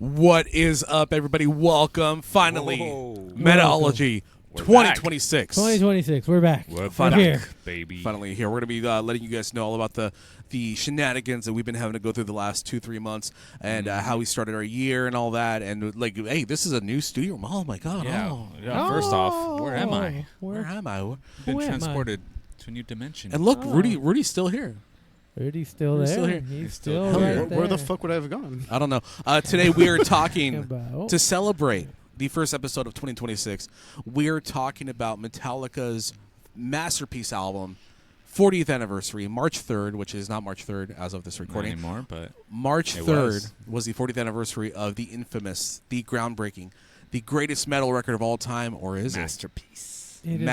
What is up, everybody? Welcome. Finally, Whoa. Metalology We're 2026. 2026. We're back. We're Finally back, here. baby. Finally here. We're going to be letting you guys know all about the shenanigans that we've been having to go through the last 2-3 months and how we started our year and all that. And like, hey, this is a new studio. Oh, my God. Yeah. Oh. Yeah. First off, where am I? Where am I? Been Who am I? transported to a new dimension. And look, Oh. Rudy's still here. Rudy's still Rudy's there. still here. He's still still here. right there. Where the fuck would I have gone? I don't know. Today we are talking About- to celebrate the first episode of 2026. We're talking about Metallica's masterpiece album, 40th anniversary, March 3rd, which is not March 3rd as of this Not recording. anymore, but March It 3rd was the 40th anniversary of the infamous, the groundbreaking, the greatest metal record of all time, or is masterpiece. It is a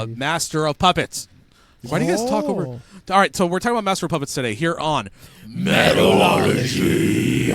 Master of Puppets. Why do you guys talk over? Oh. All right, so we're talking about Master of Puppets today here on Metalology.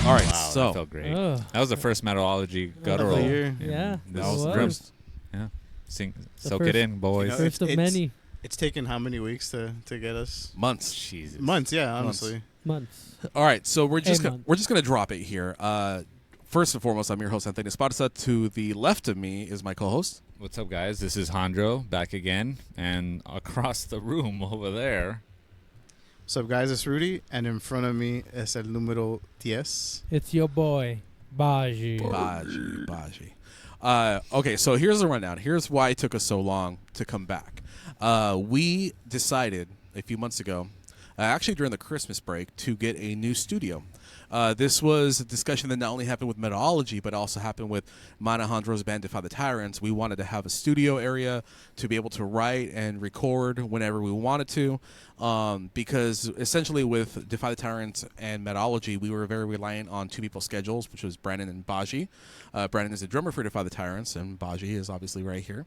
All right, Wow, so that felt great. Ugh. That was the first Metalology guttural. the year. in Yeah, this that was. first- Yeah. Soak first- it in, boys. You know, First of it's- many It's taken how many weeks to get us? months. Jesus. Months, yeah, honestly. months. All right, so we're just month. gonna drop it here. First and foremost, I'm your host Anthony Esparza. To the left of me is my co-host. What's up, guys? This is Hondro back again, and across the room over there. What's up, guys? It's Rudy, and in front of me is el número 10. It's your boy, Baji. Baji. Okay, so here's the rundown. Here's why it took us so long to come back. We decided a few months ago, actually during the Christmas break, to get a new studio. This was a discussion that not only happened with Metalology, but also happened with mine and Hondro's band, Defy the Tyrants. We wanted to have a studio area to be able to write and record whenever we wanted to, because essentially with Defy the Tyrants and Metalology, we were very reliant on two people's schedules, which was Brandon and Baji. Brandon is the drummer for Defy the Tyrants, and Baji is obviously right here.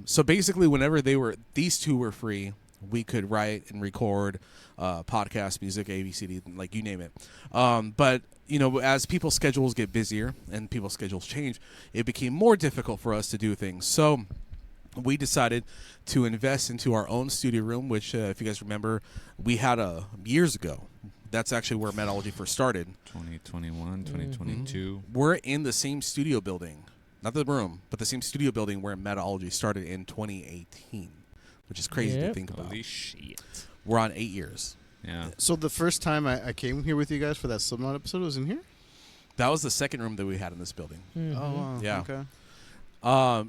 So basically, whenever these two were free, we could write and record podcast, music, ABCD, like you name it. But you know, as people's schedules get busier and people's schedules change, it became more difficult for us to do things. So we decided to invest into our own studio room, which, if you guys remember, we had years ago. That's actually where Metalology first started. 2021, 2022. We're in the same studio building, not the room, but the same studio building where Metalology started in 2018, which is crazy to Yep. think about. Holy shit. We're on 8 years. Yeah. So the first time I came here with you guys for that Slipknot episode was in here? That was the second room that we had in this building. Mhm. Oh, wow. Yeah. Okay.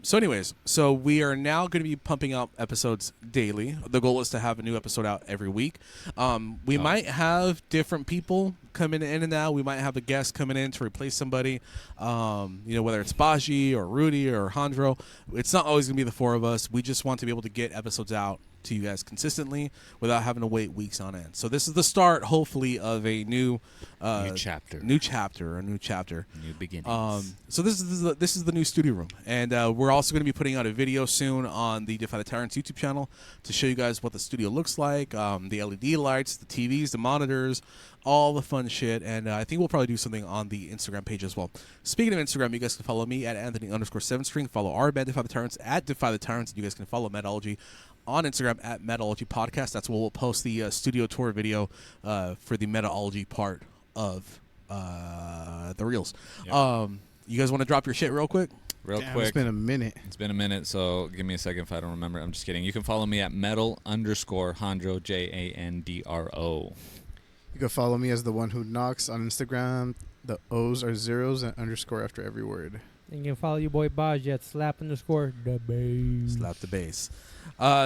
So anyways, so we are now going to be pumping out episodes daily. The goal is to have a new episode out every week. We might have different people coming in and out. We might have a guest coming in to replace somebody, whether it's Baji or Rudy or Hondro. It's not always going to be the four of us. We just want to be able to get episodes out to you guys consistently without having to wait weeks on end. So this is the start, hopefully, of a new chapter. New chapter. New beginnings. So this is the new studio room, and we're also going to be putting out a video soon on the Defy the Tyrants YouTube channel to show you guys what the studio looks like, the LED lights, the TVs, the monitors, all the fun shit, and I think we'll probably do something on the Instagram page as well. Speaking of Instagram, you guys can follow me at Anthony_7string, follow our band Defy the Tyrants at Defy the Tyrants, and you guys can follow Metalology on Instagram at Metalology Podcast. That's where we'll post the studio tour video for the Metalology part of the reels. Yep. You guys want to drop your shit real quick? Real Damn, quick. It's been a minute. It's been a minute, so give me a second if I don't remember. I'm just kidding. You can follow me at metal_Hondro, Jandro. You can follow me as the one who knocks on Instagram. The O's are zeros and underscore after every word. And you can follow your boy Baji at slap_the bass. Slap the bass.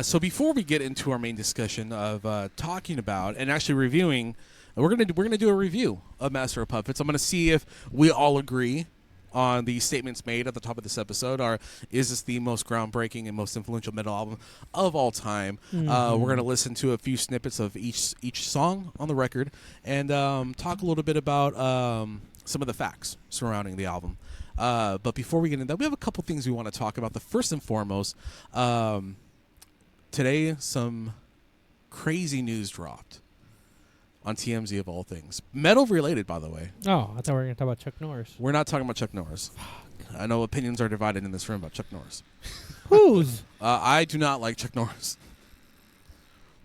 So before we get into our main discussion of talking about and actually reviewing, we're gonna do a review of Master of Puppets. I'm gonna see if we all agree on the statements made at the top of this episode are, is this the most groundbreaking and most influential metal album of all time? We're going to listen to a few snippets of each song on the record and talk a little bit about some of the facts surrounding the album. But before we get into that, we have a couple things we want to talk about. The first and foremost, today some crazy news dropped on TMZ of all things. Metal related, by the way. Oh, I thought we were going to talk about Chuck Norris. We're not talking about Chuck Norris. I know opinions are divided in this room about Chuck Norris. Whose? I do not like Chuck Norris.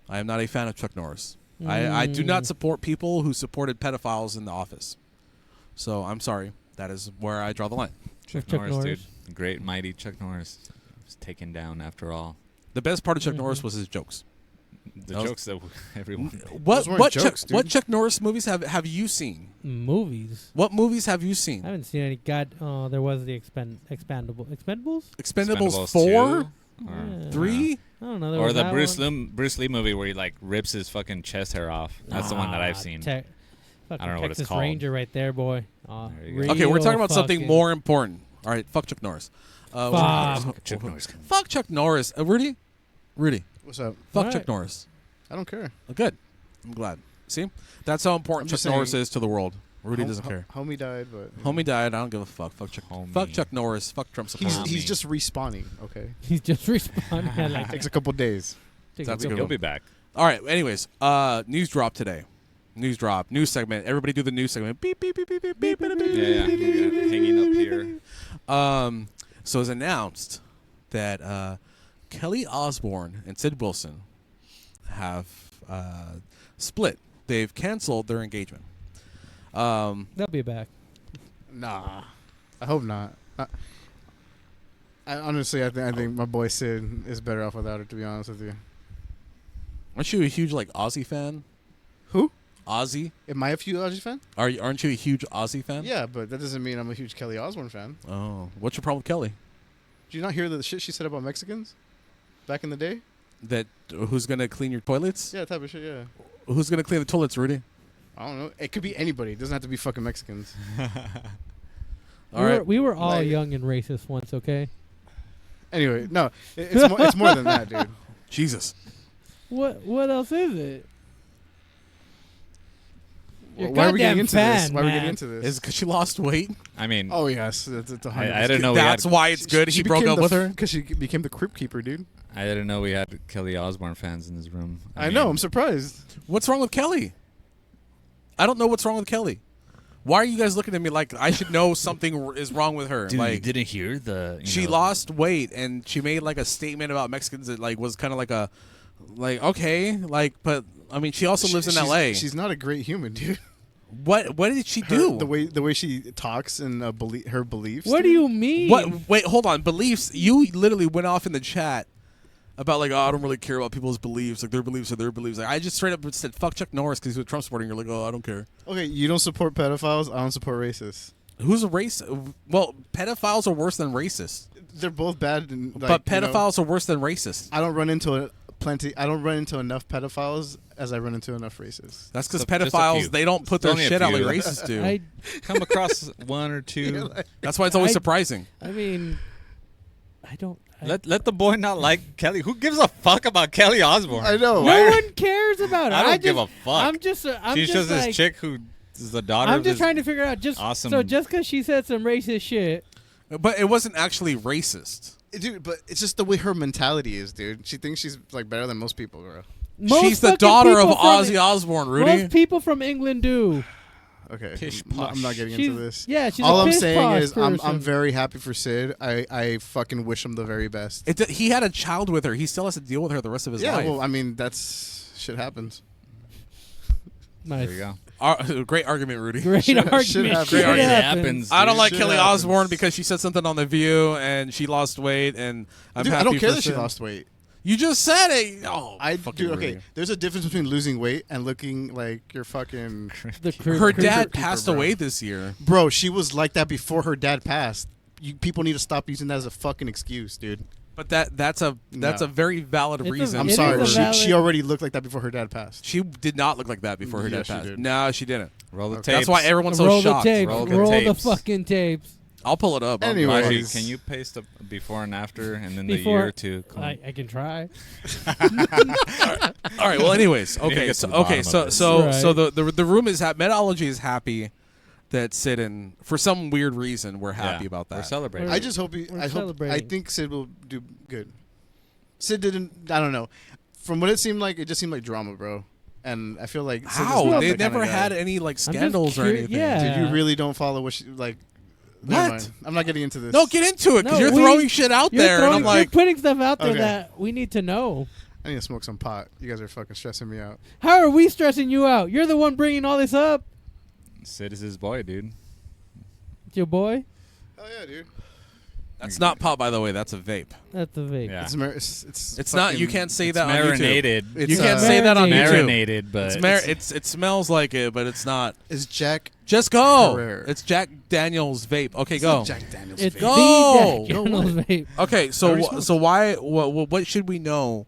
I am not a fan of Chuck Norris. I do not support people who supported pedophiles in The Office. So I'm sorry. That is where I draw the line. Chuck Norris, dude. The great, mighty Chuck Norris was taken down after all. The best part of Chuck Norris was his jokes. The jokes that everyone... What Chuck Norris movies have you seen? Movies. What movies have you seen? I haven't seen any. There was the Expendables? Expendables 4? Yeah. 3? I don't know. There Or was the that Bruce Lee movie where he like rips his fucking chest hair off. That's the one that I've seen. Fucking I don't know what it's Texas called. Ranger right there, boy. There you go. Okay, we're talking about Real something fucking- more important. All right, fuck Chuck Norris. Fuck. Chuck Norris. Fuck Chuck Norris. Rudy? What's up? Fuck All Chuck right. Norris. I don't care. Oh, good. I'm glad. See? That's how important I'm Chuck just Norris saying- is to the world. Rudy doesn't care. Homie died, but Homie died. I don't give a fuck. Fuck Chuck. Homie. Fuck Chuck Norris. Fuck Trump supporters. He's just respawning. Okay, He's just responding. I like takes a couple days. That's a good He'll one. be back. All right. Anyways, news drop today. News drop. News segment. Everybody do the news segment. Beep beep beep beep beep beep. beep, beep, Yeah. beep, beep, Hanging up here. So it's announced that Kelly Osbourne and Sid Wilson have split. They've canceled their engagement. They'll be back. Nah, I hope not. I honestly, I think my boy Sid is better off without her. To be honest with you. Aren't you a huge Aussie fan? Who? Ozzy? Am I a huge Ozzy fan? Aren't you a huge Ozzy fan? Yeah, but that doesn't mean I'm a huge Kelly Osbourne fan. Oh, what's your problem with Kelly? Did you not hear the shit she said about Mexicans back in the day? That who's gonna clean your toilets? Yeah, type of shit. Yeah. Who's gonna clean the toilets, Rudy? I don't know. It could be anybody. It doesn't have to be fucking Mexicans. All right. We were all Like- young and racist once, okay? Anyway, no, it's more than that, dude. Jesus. What else is it? You're Why are we getting goddamn into fan, this? Why are we getting man. into this? Is it because she lost weight? I mean, Oh yes, it's 100%. I didn't know we That's had. why it's good. He broke up with her. because she became the crypt keeper, dude. I didn't know we had Kelly Osbourne fans in this room. I know. I'm surprised. What's wrong with Kelly? I don't know what's wrong with Kelly. Why are you guys looking at me like I should know something is wrong with her? Dude, like you didn't hear the. she lost weight and she made a statement about Mexicans that was kind of okay, but I mean she also lives in She's- L.A. She's not a great human, dude. What did she do? The way she talks and her beliefs. What do dude. you mean? What? Wait, hold on. Beliefs. You literally went off in the chat about I don't really care about people's beliefs. Their beliefs are their beliefs. I just straight up said fuck Chuck Norris because he's a Trump supporter. And you're like, I don't care. Okay, you don't support pedophiles. I don't support racists. Who's a race? Well, pedophiles are worse than racists. They're both bad. And, But pedophiles are worse than racists. I don't run into I don't run into enough pedophiles as I run into enough racists. That's because Just a pedophiles few. they don't put It's their only a shit out like few. racists do. I come across one or two. That's why it's always I- surprising. mean, I don't. Let the boy not like Kelly. Who gives a fuck about Kelly Osbourne? I know. No one cares about her. I don't give just, a fuck. I'm just. I'm She's just just like, this chick who is the daughter I'm of just this trying to figure out awesome. So just because she said some racist shit, But it wasn't actually racist. Dude, but it's just the way her mentality is, dude. She thinks she's better than most people, bro. She's the fucking daughter of people from- Ozzy Osbourne, Rudy. Most people from England do. Okay, Pish I'm not getting She's, into this. Yeah, she's All a I'm piss saying posh is I'm person. very happy for Sid. I fucking wish him the very best. He had a child with her. He still has to deal with her the rest of his Yeah, life. well, I mean that's shit happens. Nice. There you go. Great argument, Rudy. Great Shit argument. happens. Shit Great argument. happens. I don't Dude, like shit Kelly happens. Osbourne because she said something on The View and she lost weight, and I'm Dude, happy I don't care for that she Sid. lost weight. You just said it. Oh, Dude, okay. There's a difference between losing weight and looking like you're fucking. Her dad Keeper, passed bro. away this year. Bro, she was like that before her dad passed. People need to stop using that as a fucking excuse, dude. But that's a No. very valid It's a- reason. I'm It sorry. is a valid- She already looked like that before her dad passed. She did not look like that before her Yeah, dad she passed. did. No, she didn't. Roll the Okay. tapes. That's why everyone's so Roll shocked. the tapes. Roll Roll the the tapes. fucking tapes. I'll pull it up. Anyways. Baji, can you paste a before and after, and then the Before- year to come? I can try. All right. Well, anyways, need to okay. get to So the bottom okay. of So this. so Right. so the room is Metalology is happy that Sid and for some weird reason we're happy Yeah, about We're that. celebrating. I just hope I celebrating. think Sid will do good. Sid didn't. I don't know. From what it seemed like, it just seemed like drama, bro. And I feel like Sid is How not they that never kinda guy. had any like just scandals or curi- anything. yeah. Dude, you really don't follow what she like. Never What? mind. I'm not getting into this. No, get into it because No, you're we- throwing shit out You're, there, and throwing, I'm like, you're putting stuff out there Okay. that we need to know. I need to smoke some pot. You guys are fucking stressing me out. How are we stressing you out? You're the one bringing all this up. Sid is his boy, dude. It's your boy. Hell yeah, dude. that's not pot, by the way. That's a vape. That's the vape. Yeah. It's not. You fucking- can't say It's that on YouTube. marinated. It's, You can't say that on YouTube. Marinated, but It smells like it, but it's not. Is Jack? Just go. Herrera. It's Jack Daniels vape. Okay, It's go. not Jack Daniels. It's vape. Go. the Jack Daniels vape. Okay, I so already smoked. so why what should we know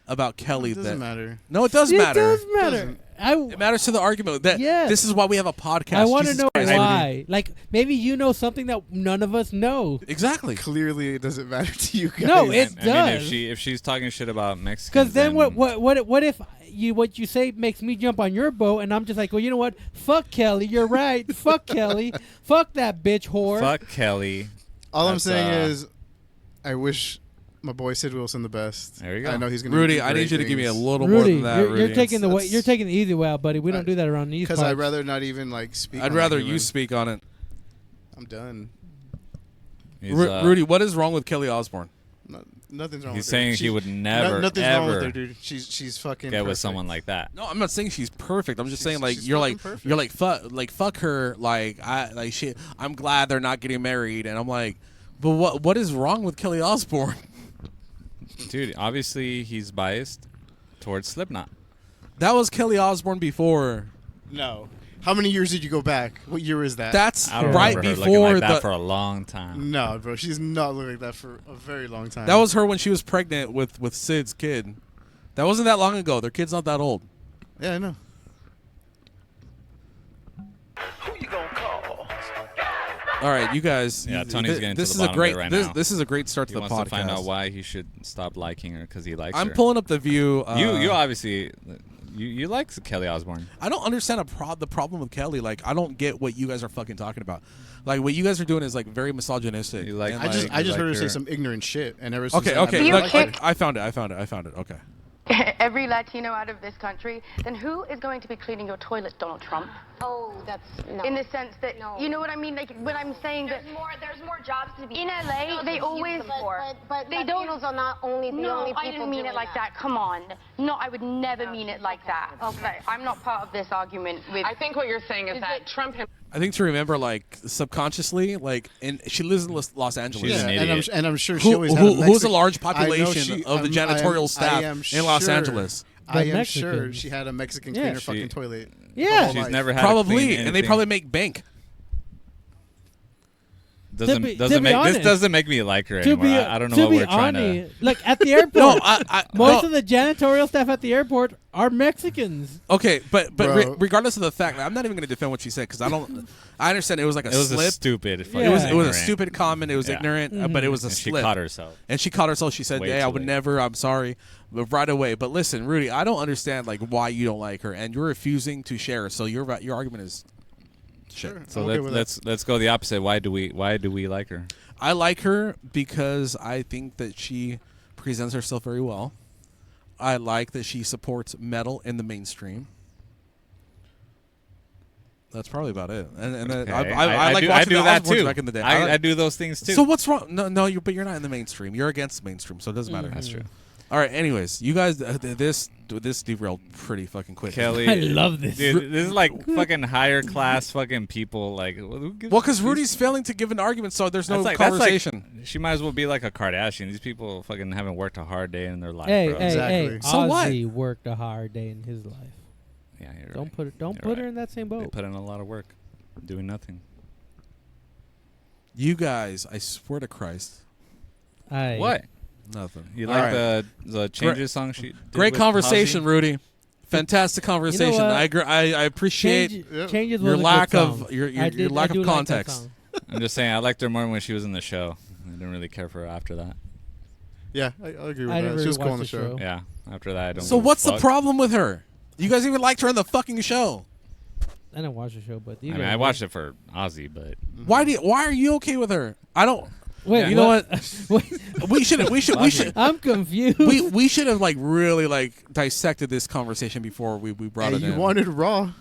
about Kelly? It doesn't that matter. no, it does It matter. does matter. Doesn't. It matters to the argument that Yes. this is why we have a podcast. I want to Jesus know Christ. why. Like maybe you know something that none of us know. Exactly. Clearly, it doesn't matter to you guys. No, it I mean, does. if she's talking shit about Mexicans, Because then what if what you say makes me jump on your boat and I'm just like, well, you know what? Fuck Kelly. You're right. Fuck Kelly. Fuck that bitch whore. Fuck Kelly. All I'm That's, saying is, I wish my boy Sid Wilson the best. There you go. I know he's gonna. Rudy, I need you to give me a little more Rudy, than that. you're Rudy. taking the way, That's- you're taking the easy way out, buddy. We don't do that around these because parts. I'd rather not even like speak. I'd on rather that you human. speak on it. I'm done. He's, Rudy, what is wrong with Kelly Osbourne? Nothing's wrong. He's with her. saying he She's- would never, nothing's wrong with her, ever dude. She's fucking get with perfect. someone like that. No, I'm not saying she's perfect. I'm just She's- saying like she's you're fucking like perfect. you're like fuck her shit. I'm glad they're not getting married, and I'm like, but what is wrong with Kelly Osbourne? Dude, obviously he's biased towards Slipknot. That was Kelly Osbourne before. No. How many years did you go back? What year is that? That's I don't right remember her before looking like that the. for a long time. No, bro. She's not looking like that for a very long time. That was her when she was pregnant with Sid's kid. That wasn't that long ago. Their kid's not that old. Yeah, I know. All right, you guys. Yeah, Tony's getting to this the is a bottom of great. it right this, now. this is a great start He to the wants podcast. to find out why he should stop liking her because he likes I'm her. pulling up the View. You obviously you like Kelly Osbourne. I don't understand the problem with Kelly. Like, I don't get what you guys are fucking talking about. Like, what you guys are doing is like very misogynistic. You like- And, I just like heard her say her- some ignorant shit, and ever since Okay, then, I've okay. been Look, like kick- her. I found it. Okay. every Latino out of this country, then who is going to be cleaning your toilet, Donald Trump? Oh, that's no. In the sense that, No. you know what I mean? Like, when I'm saying that There's more jobs to be in LA, they always, but they Latinos don't, are not only the no, only people I didn't mean it doing like that. Come on. No, I would never mean it like that. Okay, I'm not part of this argument with... I think what you're saying is that Trump I think to remember, like, subconsciously, like, and she lives in Los Angeles. She's an Yeah, idiot. and I'm sure she Who, always had a who's a Mexican- large I know population of the janitorial staff in Los sure- Angeles. I am Mexicans. sure she had a Mexican Yeah. cleaner She- fucking toilet. Yeah. Whole She's life. never had to Probably, clean and they anything. probably make bank. doesn't To be doesn't make honest, this doesn't make me like her To anymore. be, I don't know to what be we're trying to. honest, like at the airport, No, most no. of the janitorial staff at the airport are Mexicans. Okay, but Bro. regardless of the fact, I'm not even going to defend what she said because I understand it was like a It was slip. a stupid. fucking Yeah. it was a ignorant. stupid comment. It was Yeah. ignorant, but it was a And she slip. caught herself. And she caught herself. She said, Way "Hey, I too would late. never. I'm sorry." But right away. But listen, Rudy, I don't understand like why you don't like her, and you're refusing to share. So your argument is shit. Sure, So I'm okay with that. let's go the opposite. Why do we like her? I like her because I think that she presents herself very well. I like that she supports metal in the mainstream. That's probably about it. And Okay. I like do, watching do the that Osbournes too. back in the day. I do those things too. So what's wrong? No, but you're not in the mainstream. You're against the mainstream, so it doesn't matter. That's true. All right. Anyways, you guys, this derailed pretty fucking quick. Kelly, I love this. Dude, this is like fucking higher class fucking people. Like, who gives- Well, because Rudy's failing to give an argument, so there's no that's conversation. she might as well be like a Kardashian. These people fucking haven't worked a hard day in their life, Hey, bro. hey, Exactly. hey! So what? Ozzy worked a hard day in his life. Yeah, you're Don't right. put it. Don't You're put right. her in that same They boat. put in a lot of work, doing nothing. You guys, I swear to Christ, What? nothing. You All like right. the changes song she did Great with conversation, Halsey? Rudy. Fantastic conversation. what? I appreciate Change, Yep. Changes your was a lack good of song. your I lack do of like that context. song. I'm just saying I liked her more when she was in the show. I didn't really care for her after that. Yeah, I agree with I that. never She was cool watched on the the show. show. Yeah, after that I don't. So give a what's the fuck. problem with her? You guys even liked her in the fucking show. I didn't watch the show, but I mean, I watched it for Ozzy, but Why are you okay with her? I don't. Wait, You know what? Wait, We should. I'm confused. We should have like really like dissected this conversation before we brought Hey, it you in. wanted Raw.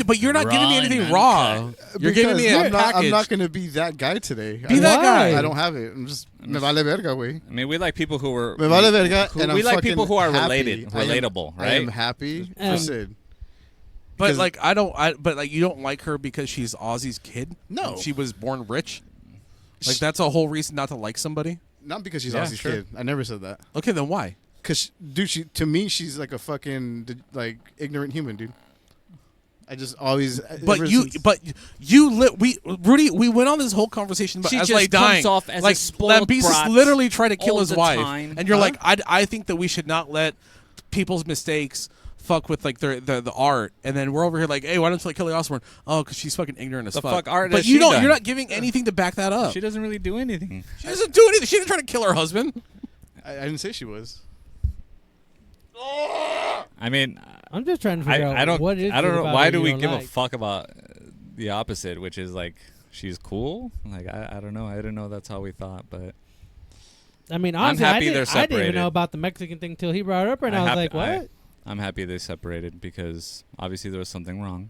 But you're not giving me Raw and anything raw. You're giving Because me a I'm not, package. I'm not going to be that guy today. Be that guy. I don't have it. I'm just me vale verga, güey. I mean, we like people who were. Me vale verga, who- and we I'm like people fucking who are happy. relatable, I right? am happy for And- Sid. But Because- like but like you don't like her because she's Ozzy's kid. No. She was born rich. Like that's a whole reason not to like somebody. Not because she's Yeah, Ozzy's sure. kid. I never said that. Okay, then why? Cause, dude, to me, she's like a fucking like ignorant human, dude. I just always. But ever you, since- but you, Rudy, we went on this whole conversation, but She as just like dying, comes off as a like spoiled Lambesis brat literally tried to kill all his the wife, time. and you're Huh? like, I think that we should not let people's mistakes fuck with like the art, and then we're over here like, hey, why don't you like Kelly Osbourne? Oh, because she's fucking ignorant as The fuck. fuck art but has you she don't. done? You're not giving anything to back that up. She doesn't really do anything. She doesn't do anything. She didn't try to kill her husband. I didn't say she was. I mean, I'm just trying to figure out I don't. what is I don't it know. about Why her do you we don't give like? a fuck about the opposite, which is like she's cool? Like I don't know. I didn't know that's how we thought, but I mean, I'm honestly, happy they're I didn't even separated. know about the Mexican thing till he brought it up, and I was like, what? I'm happy they separated because obviously there was something wrong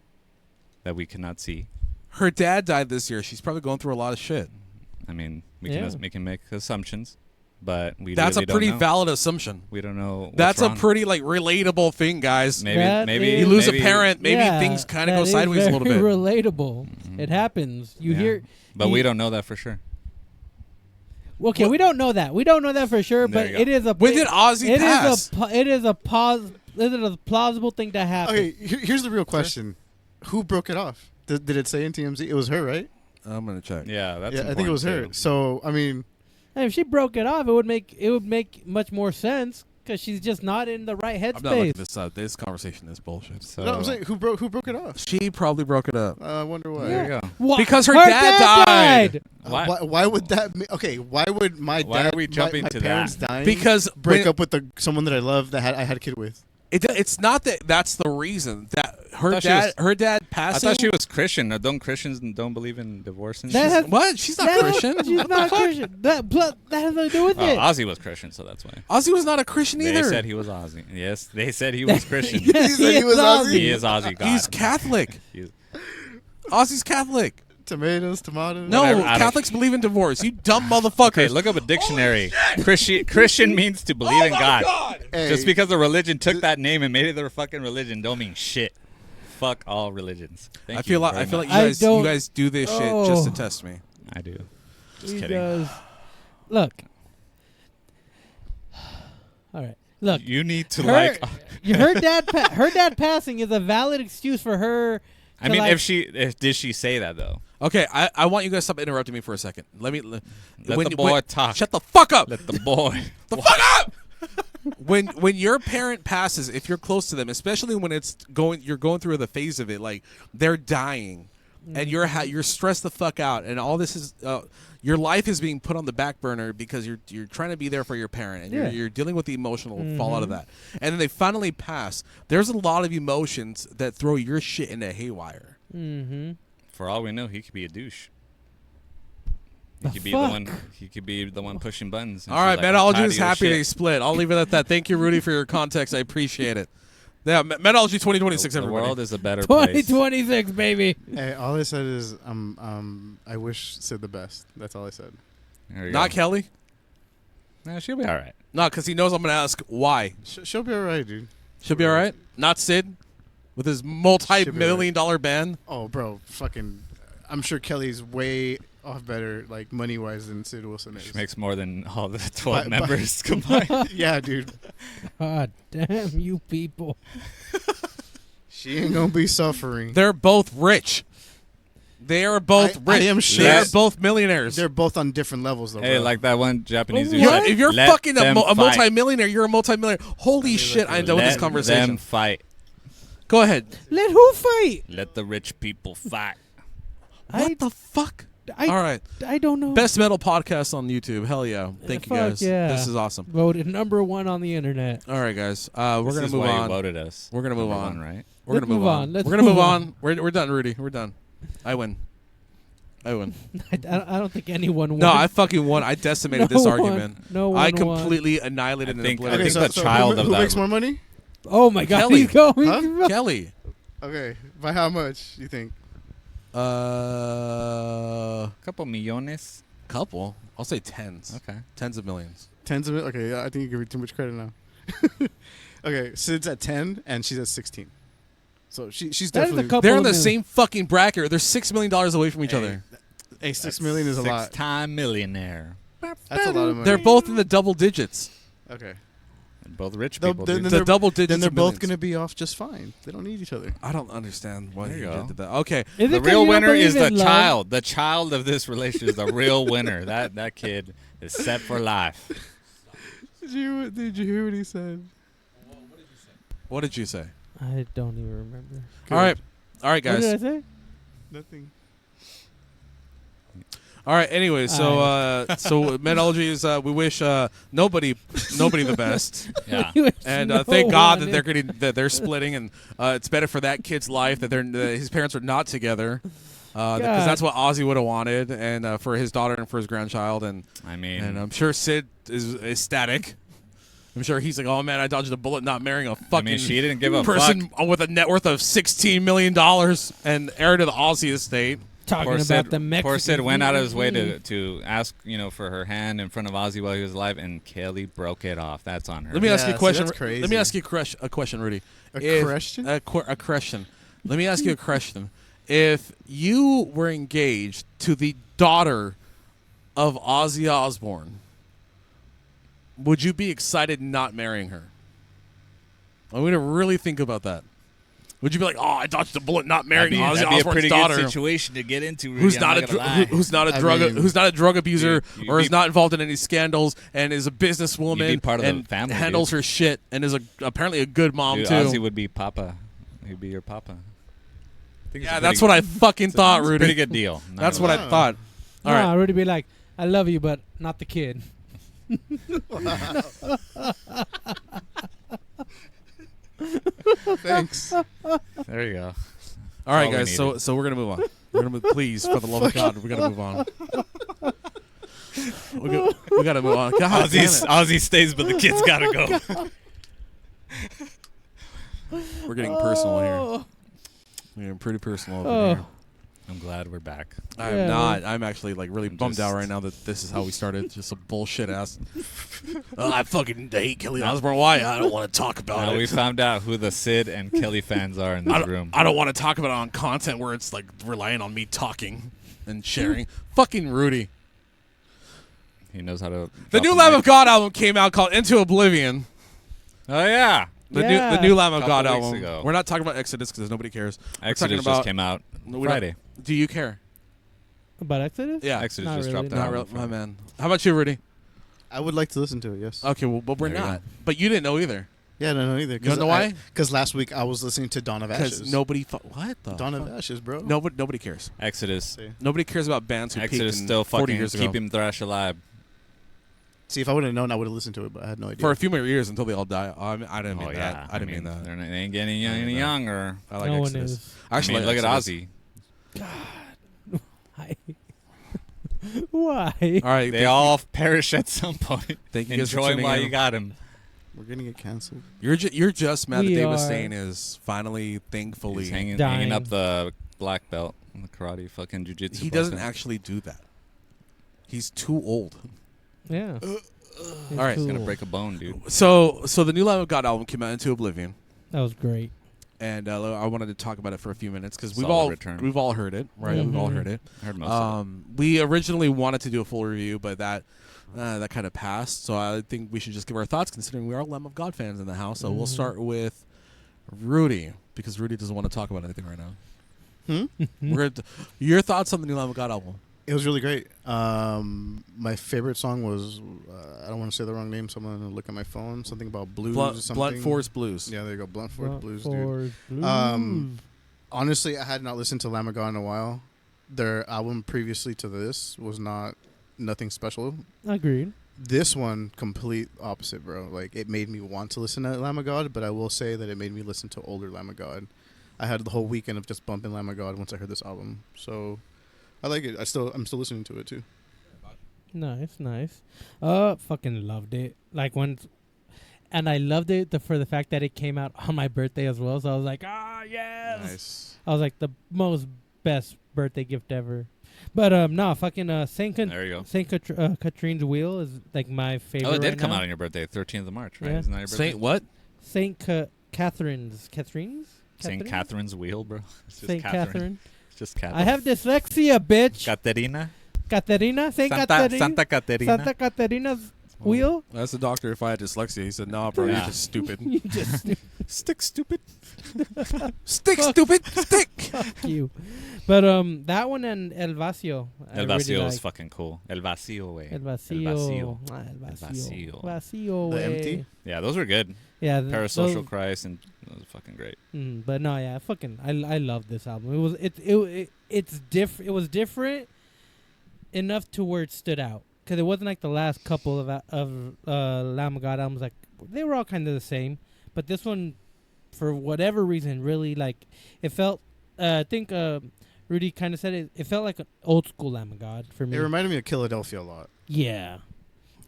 that we cannot see. Her dad died this year. She's probably going through a lot of shit. I mean, Yeah. we can make assumptions, but we That's really a pretty don't know. valid assumption. We don't know. What's That's wrong. a pretty like relatable thing, guys. maybe That maybe is- You lose maybe- a parent, maybe Yeah, things kind of that go is sideways a little very bit. Relatable. It happens. You Yeah. hear, but you- we don't know that for sure. Okay, we don't know that. We don't know that for sure, There but you go. it is a. When did Ozzy it pass? is a. It is a pause. Is it a plausible thing to happen? Okay, here's the real question: Who broke it off? Did it say in TMZ? It was her, right? I'm gonna check. Yeah, that's. Yeah, I think it was her. important, too. So I mean, Hey, if she broke it off, it would make much more sense because she's just not in the right I'm not looking headspace. this up. This conversation is bullshit. So no, I'm saying who broke it off? She probably broke it up. I wonder why. there you go. Wha- Because her dad died. Why- Why would that? Okay, why would my Why dad? are we jumping my to parents that? dying? Because break when- up with someone that I love that I had a kid with. It's not that that's the reason that her thought she dad was- her dad I passing. thought she was Christian. Don't Christians don't believe in divorce and That shit? has- What? She's not That- Christian. She's not Christian. That has nothing to do with Oh, it. Ozzy was Christian, so that's why. Ozzy was not a Christian They either. said he was Ozzy. Yes, they said he was Christian. Yes, said he was Ozzy? He is Ozzy God. He's Catholic. He's- Ozzy's Catholic. Tomatoes. No, Whatever, I don't- Catholics believe in divorce. You dumb motherfuckers. Okay, look up a dictionary. Christian means to believe in God. Hey, Just because a religion took that name and made it their fucking religion don't mean shit. Fuck all religions. Thank I feel you like very I feel like much. you I guys don't- you guys do this shit just to Oh. test me. I do. Just He kidding. does. Look. All right. Look. You need to Her, like. her dad passing is a valid excuse for her. I to, mean, like, if did she say that though? Okay, I want you guys to stop interrupting me for a second. Let the boy talk. Shut the fuck up. Let the boy. the fuck up. when your parent passes, if you're close to them, especially when you're going through the phase of it, like they're dying, and you're stressed the fuck out, and all this is your life is being put on the back burner because you're trying to be there for your parent, and Yeah. you're dealing with the emotional fallout of that, and then they finally pass. There's a lot of emotions that throw your shit into haywire. Mm-hmm. For all we know, he could be a douche. The He could be fuck? the one. He could be the one pushing buttons. and All right, she's like, I'm Metalology tired is of your happy they shit. split. I'll leave it at that. Thank you, Rudy, for your context. I appreciate it. Yeah, Metalology 2026. The Everybody. world is a better place. 2026, baby. Hey, all I said is I wish Sid the best. That's all I said. There you Not go. Kelly. Nah, she'll be all right. No, because he knows I'm going to ask why. She'll be alright, dude. She'll be all right. Not Sid, with his multi-million-dollar band. Oh, bro, fucking. I'm sure Kelly's way off better, like money wise, than Sid Wilson is. She makes more than all the 12 But- members combined. Yeah, dude. God damn you people. She ain't gonna be suffering. They're both rich. They are both I rich. am sure. They're both millionaires. They're both on different levels, though. Hey, bro. like that one Japanese dude. What? said, If you're "Let fucking a them fight. multi-millionaire, you're a multi-millionaire. Holy shit, I'm done with this Let conversation. them fight. Go ahead. Let who fight? Let the rich people fight. What the fuck? I All right. I don't know. Best metal podcast on YouTube. Hell yeah. Thank you Fuck guys. yeah. This is awesome. Voted #1 on the internet. All right, guys. We're This going is to move why you on. voted us. We're going to move Number on. one, right? We're Let's going to move on. Let's We're going to move move on. We're done, Rudy. We're done. I win. I win. I don't think anyone won. No, I fucking won. I decimated No this one- argument. no I one won. completely annihilated and I think obliterated. the child who, of who that- makes more money? Oh my God, Kelly. he's going. Huh? Kelly. Okay, by how much you think? Couple millones. Couple. I'll say tens. Okay. Tens of millions. Tens of it. Okay, yeah, I think you give me too much credit now. Okay, Sid's at 10 and she's at 16. So she's That is a definitely. couple They're in of the million. same fucking bracket. They're $6 million away from each other. Hey, 6 million is a lot. Six-time millionaire. That's a lot of money. They're both in the double digits. okay. Both rich They'll- people. then dude. The double digits. Then they're of both millions. going to be off just fine. They don't need each other. I don't understand why There you you go. did that. Okay. Is it The 'cause real you don't winner is believe the in love? child. The child of this relationship is the real winner. That kid is set for life. Did you hear what he said? What did you say? I don't even remember. All right. All right, What did I guys. say? Nothing. All right. Anyway, so so Metalology is we wish nobody the best. Yeah. And No thank God one. that they're splitting, and it's better for that kid's life that his parents are not together, because God. that's what Ozzy would have wanted, and for his daughter and for his grandchild, and I mean, I'm sure Sid is ecstatic. I'm sure he's like, oh man, I dodged a bullet not marrying a fucking she didn't give a person with a net worth of $16 million and heir to the Ozzy estate. Talking poor about Sid, the Mexican. poor Sid went out of his way to ask, for her hand in front of Ozzy while he was alive, and Kelly broke it off. That's on her. Let me ask you a Yeah, see, question. that's crazy. Let me ask you a question, Rudy. A question? A question. Let me ask you a question. If you were engaged to the daughter of Ozzy Osbourne, would you be excited not marrying her? I want you to really think about that. Would you be like, oh, I dodged a bullet not marrying Ozzy that'd be a Osbourne's pretty daughter? good situation to get into. Rudy, Who's I'm not, gonna lie. who's not a I drug mean- who's not a drug abuser Dude, or is you'd be- not involved in any scandals and is a businesswoman You'd be part of the and family, handles dude. her shit and is apparently a good mom Dude, too. Ozzy would be Papa. He'd be your Papa. I think it's Yeah, a that's pretty- what I fucking thought, it's a Rudy. pretty good deal. Not That's gonna what lie. I thought. All Nah, right. Rudy be like, I love you, but not the kid. Thanks. There you go. All right, all we guys. So we're gonna move on. We're gonna move. Please, for the love of God, we gotta move on. We gotta move on. God damn it. Ozzy stays, but the kids gotta go. We're getting personal here. Oh. We're getting pretty personal over Oh. here. I'm glad we're back. I'm Yeah. not. I'm actually like really I'm bummed out just- right now that this is how we started. Just a bullshit ass. I fucking hate Kelly Osbourne. Why? I don't want to talk about Now it. we found out who the Sid and Kelly fans are in I this don't, room. I don't want to talk about it on content where it's like relying on me talking and sharing. Fucking Rudy. He knows how to. The drop new a Lamb mic. of God album came out called Into Oblivion. Oh yeah, The Yeah. new Lamb of Couple God weeks album. ago. We're not talking about Exodus because nobody cares. We're Exodus talking about, just came out we don't- Friday. Do you care? About Exodus? Yeah. Exodus Not just really, dropped no. out. Not on real, my Friday. man. How about you, Rudy? I would like to listen to it, yes. Okay, well, but we're There you not. But you didn't know either. Yeah, no, either. You wanna know why? Because last week I was listening to Dawn of Because Ashes. nobody. What the? Dawn fuck? of Ashes, bro. Nobody cares. Exodus. See. Nobody cares about bands who Exodus peaked in still 40 fucking years ago. keeping thrash alive. See, if I would have known, I would have listened to it, but I had no idea. For a few more years until they all die. I didn't mean Oh that. yeah, I didn't mean that. They ain't getting any that. younger. I like No one Exodus. is. I actually I mean, like look at Exodus. Ozzy. Why? Why? All right, They all perish at some point. Thank you guys for Enjoy tuning while in. you got him. We're going to get canceled. You're just mad that We Dave are. Mustaine is finally, thankfully, He's hanging Dying. up the black belt in the karate fucking jujitsu. he doesn't lesson. actually do that. He's too old. Yeah. All right. He's gonna break a bone, dude. So the new Lamb of God album came out Into Oblivion, That was great. and I wanted to talk about it for a few minutes because Solid return. we've all heard it, right? We've all Mhm. heard it. I heard most of We originally wanted to do a full review, but that kind of passed. So I think we should just give our thoughts, considering we are Lamb of God fans in the house. So we'll start with Rudy because Rudy doesn't want to talk about anything right now. Your thoughts on the new Lamb of God album? It was really great. My favorite song was, I don't want to say the wrong name, so I'm going to look at my phone. Something about blues or something. Blunt Force Blues. Yeah, there you go. Blunt Force Blues, dude. Force Blues. Honestly, I had not listened to Lamb of God in a while. their album previously to this was nothing special. Agreed. This one, complete opposite, bro. Like, it made me want to listen to Lamb of God, but I will say that it made me listen to older Lamb of God. I had the whole weekend of just bumping Lamb of God once I heard this album. So I like it. I'm still listening to it too. Nice. Fucking loved it. Like once, and I loved it for the fact that it came out on my birthday as well. So I was like, yes. Nice. I was like the most best birthday gift ever. But no, fucking There you go. Saint Catherine's Wheel is like my favorite. Oh, it did right come now. out on your birthday, 13th of March, right? Yeah. Isn't that your birthday? Saint what? Saint Catherine's. Saint Catherine's Wheel, bro. It's just Saint Catherine. It's just Catherine. I have dyslexia, bitch. Caterina. Caterina. Saint Santa Caterina. Santa Caterina. Santa Caterina's Wheel. That's the doctor. If I had dyslexia, he said, "No, bro, Yeah. you're just stupid. You just Stick stupid. Stick, stupid, stick." fuck you. But that one and El Vacío. I El really Vacío is like. fucking cool. El Vacío, way. El Vacío. El El Vacío. Vacío. Vacío. The way. Empty? Yeah, those were good. Yeah. Parasocial Christ, and that was fucking great. But no, yeah, fucking, I love this album. It's different. It was different enough to where it stood out because it wasn't like the last couple of Lamb of God albums. Like they were all kind of the same, but this one, for whatever reason, really like it felt. I think Rudy kind of said it. It felt like an old school Lamb of God for me. It reminded me of Philadelphia a lot. Yeah,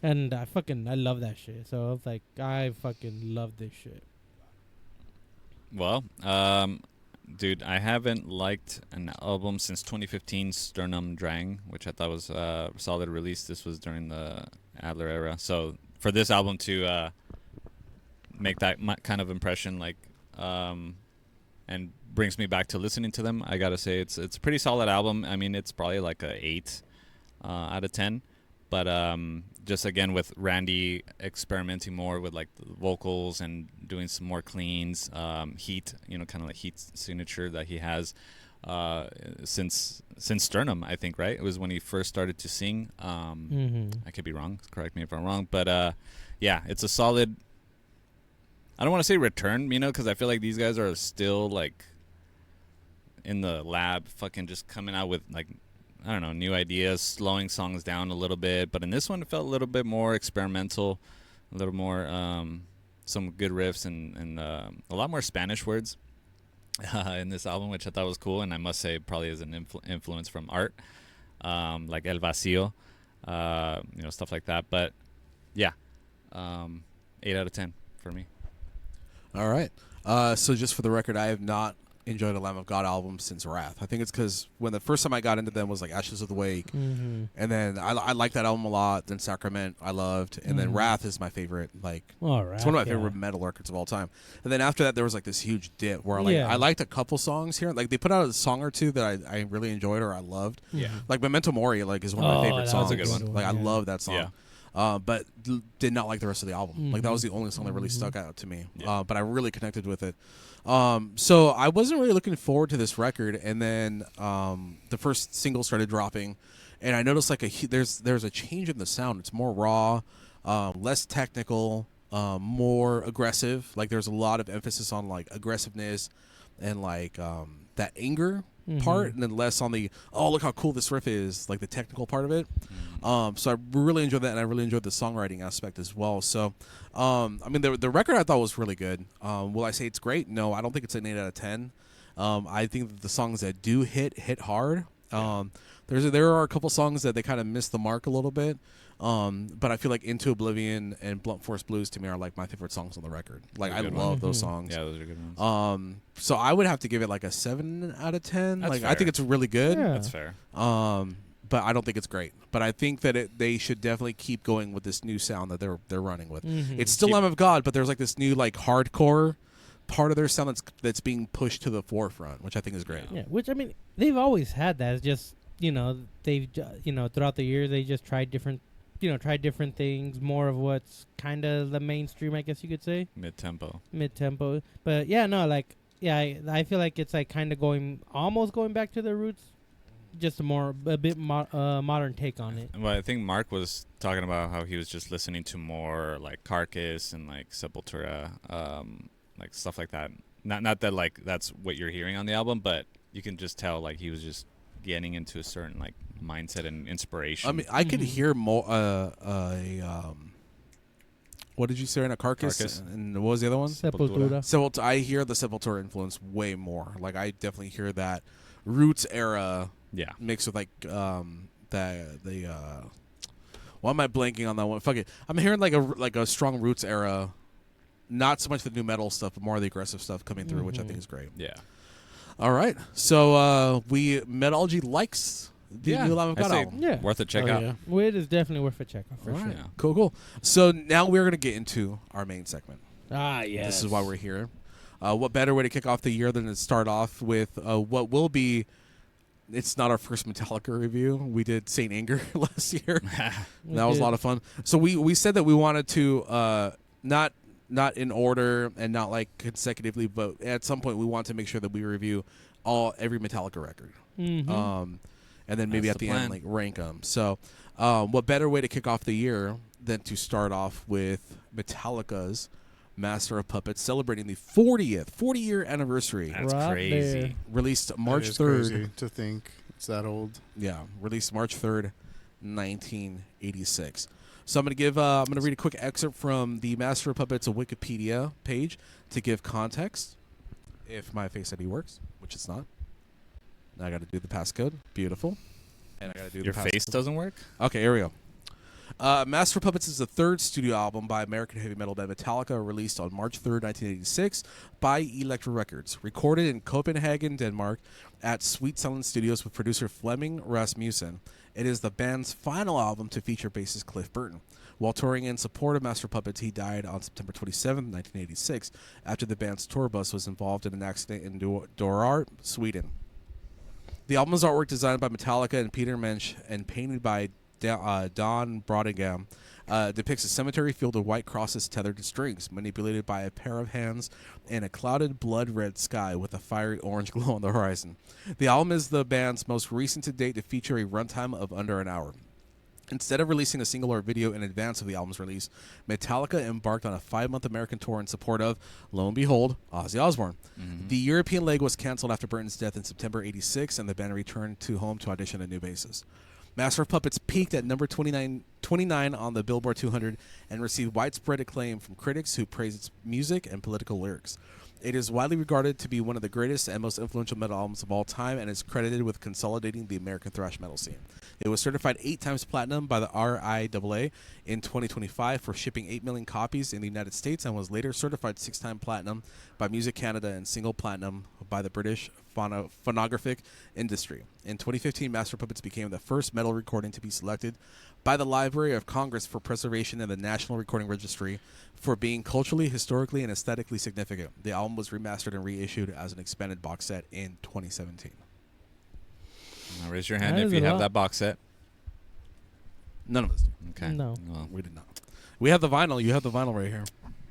and I love that shit. So I was like, I fucking love this shit. Well, dude, I haven't liked an album since 2015, Sternum Drang, which I thought was a solid release. This was during the Adler era. So for this album to make that kind of impression, like, and brings me back to listening to them, I gotta say it's a pretty solid album. I mean, it's probably like a 8 out of 10. But just again with Randy experimenting more with like the vocals and doing some more cleans, Heat, kind of like Heat's signature that he has since Sternum, I think, right? It was when he first started to sing. I could be wrong. Correct me if I'm wrong. But yeah, it's a solid. I don't want to say return, because I feel like these guys are still like in the lab, fucking just coming out with like, I don't know, new ideas, slowing songs down a little bit. But in this one, it felt a little bit more experimental, a little more, some good riffs and a lot more Spanish words in this album, which I thought was cool. And I must say probably is an influence from art, like El Vacío, stuff like that. But yeah, 8 out of 10 for me. All right. So just for the record, I have not enjoyed a Lamb of God album since Wrath. I think it's because when the first time I got into them was like Ashes of the Wake, and then I liked that album a lot. Then Sacrament I loved, and then Wrath is my favorite. Like, it's one of my favorite metal records of all time. And then after that, there was like this huge dip where like I liked a couple songs here. Like they put out a song or two that I really enjoyed or I loved. Yeah. Like Memento Mori, like is one of my favorite that songs. was a good one. Like I love that song. Yeah. But did not like the rest of the album. Like that was the only song that really stuck out to me. Yeah. But I really connected with it. So I wasn't really looking forward to this record, and then the first single started dropping, and I noticed like there's a change in the sound. It's more raw, less technical, more aggressive. Like there's a lot of emphasis on like aggressiveness and like that anger part, and then less on the look how cool this riff is, like the technical part of it. So I really enjoyed that, and I really enjoyed the songwriting aspect as well. So I mean the record I thought was really good. Will I say it's great? No, I don't think it's an 8 out of 10. I think that the songs that do hit hard. There are a couple songs that they kind of miss the mark a little bit. But I feel like Into Oblivion and Blunt Force Blues to me are like my favorite songs on the record. Like I love those songs. Yeah, those are good ones. So I would have to give it like a 7 out of 10. That's like fair. I think it's really good. Yeah. That's fair. But I don't think it's great. But I think that they should definitely keep going with this new sound that they're running with. It's still Lamb of God, but there's like this new like hardcore part of their sound that's being pushed to the forefront, which I think is great. Yeah, which I mean, they've always had that. It's just they've throughout the years they just tried different things, more of what's kind of the mainstream, I guess you could say, Mid-tempo. But yeah, no, like I feel like it's like kind of almost going back to their roots, just a bit modern take on it. Well, I think Mark was talking about how he was just listening to more like Carcass and like Sepultura, like stuff like that. Not that like that's what you're hearing on the album, but you can just tell like he was just getting into a certain like mindset and inspiration. I mean, I could hear more. What did you say? In a carcass, and what was the other one? Sepultura. I hear the Sepultura influence way more. Like I definitely hear that Roots era yeah. mixed with like why am I blanking on that one? Fuck it. I'm hearing like a strong Roots era, not so much the new metal stuff, but more of the aggressive stuff coming through, which I think is great. Yeah. All right, so Metalology likes the new Lamb of God album. Yeah. Worth a check Oh, out. yeah. Well, it is definitely worth a check out for All sure. right. Yeah. Cool. So now we're gonna get into our main segment. Ah, yes. This is why we're here. What better way to kick off the year than to start off with what will be? It's not our first Metallica review. We did Saint Anger last year. That was a lot of fun. So we said that we wanted to not in order and not like consecutively, but at some point we want to make sure that we review every Metallica record. And then maybe That's at the the end plan. like rank them. So what better way to kick off the year than to start off with Metallica's Master of Puppets, celebrating the 40-year anniversary. That's Right crazy. there. Released March That is 3rd. crazy to think it's that old. Yeah, released March 3rd, 1986. So I'm gonna read a quick excerpt from the Master of Puppets Wikipedia page to give context. If my Face ID works, which it's not. Now I got to do the passcode. Beautiful. And I got to do Your the face passcode. doesn't work? Okay, here we go. Master of Puppets is the third studio album by American heavy metal band Metallica, released on March 3rd, 1986 by Elektra Records. Recorded in Copenhagen, Denmark at Sweet Silence Studios with producer Flemming Rasmussen. It is the band's final album to feature bassist Cliff Burton. While touring in support of Master of Puppets, he died on September 27, 1986, after the band's tour bus was involved in an accident in Dorart, Sweden. The album's artwork, designed by Metallica and Peter Mensch and painted by Don Brodingham, depicts a cemetery filled with white crosses tethered to strings, manipulated by a pair of hands in a clouded blood-red sky with a fiery orange glow on the horizon. The album is the band's most recent to date to feature a runtime of under an hour. Instead of releasing a single or video in advance of the album's release, Metallica embarked on a 5-month American tour in support of, lo and behold, Ozzy Osbourne. The European leg was canceled after Burton's death in September '86, and the band returned to home to audition a new bassist. Master of Puppets peaked at number 29 on the Billboard 200 and received widespread acclaim from critics who praised its music and political lyrics. It is widely regarded to be one of the greatest and most influential metal albums of all time, and is credited with consolidating the American thrash metal scene. It was certified 8 times platinum by the RIAA in 2025 for shipping 8 million copies in the United States, and was later certified 6-time platinum by Music Canada and single platinum by the British phonographic industry. In 2015, Master of Puppets became the first metal recording to be selected by the Library of Congress for preservation in the National Recording Registry for being culturally, historically, and aesthetically significant. The album was remastered and reissued as an expanded box set in 2017. Now raise your hand That if is you a have lot. that box set. None of us do. Okay. No. Well, We did not. We have the vinyl. You have the vinyl right here.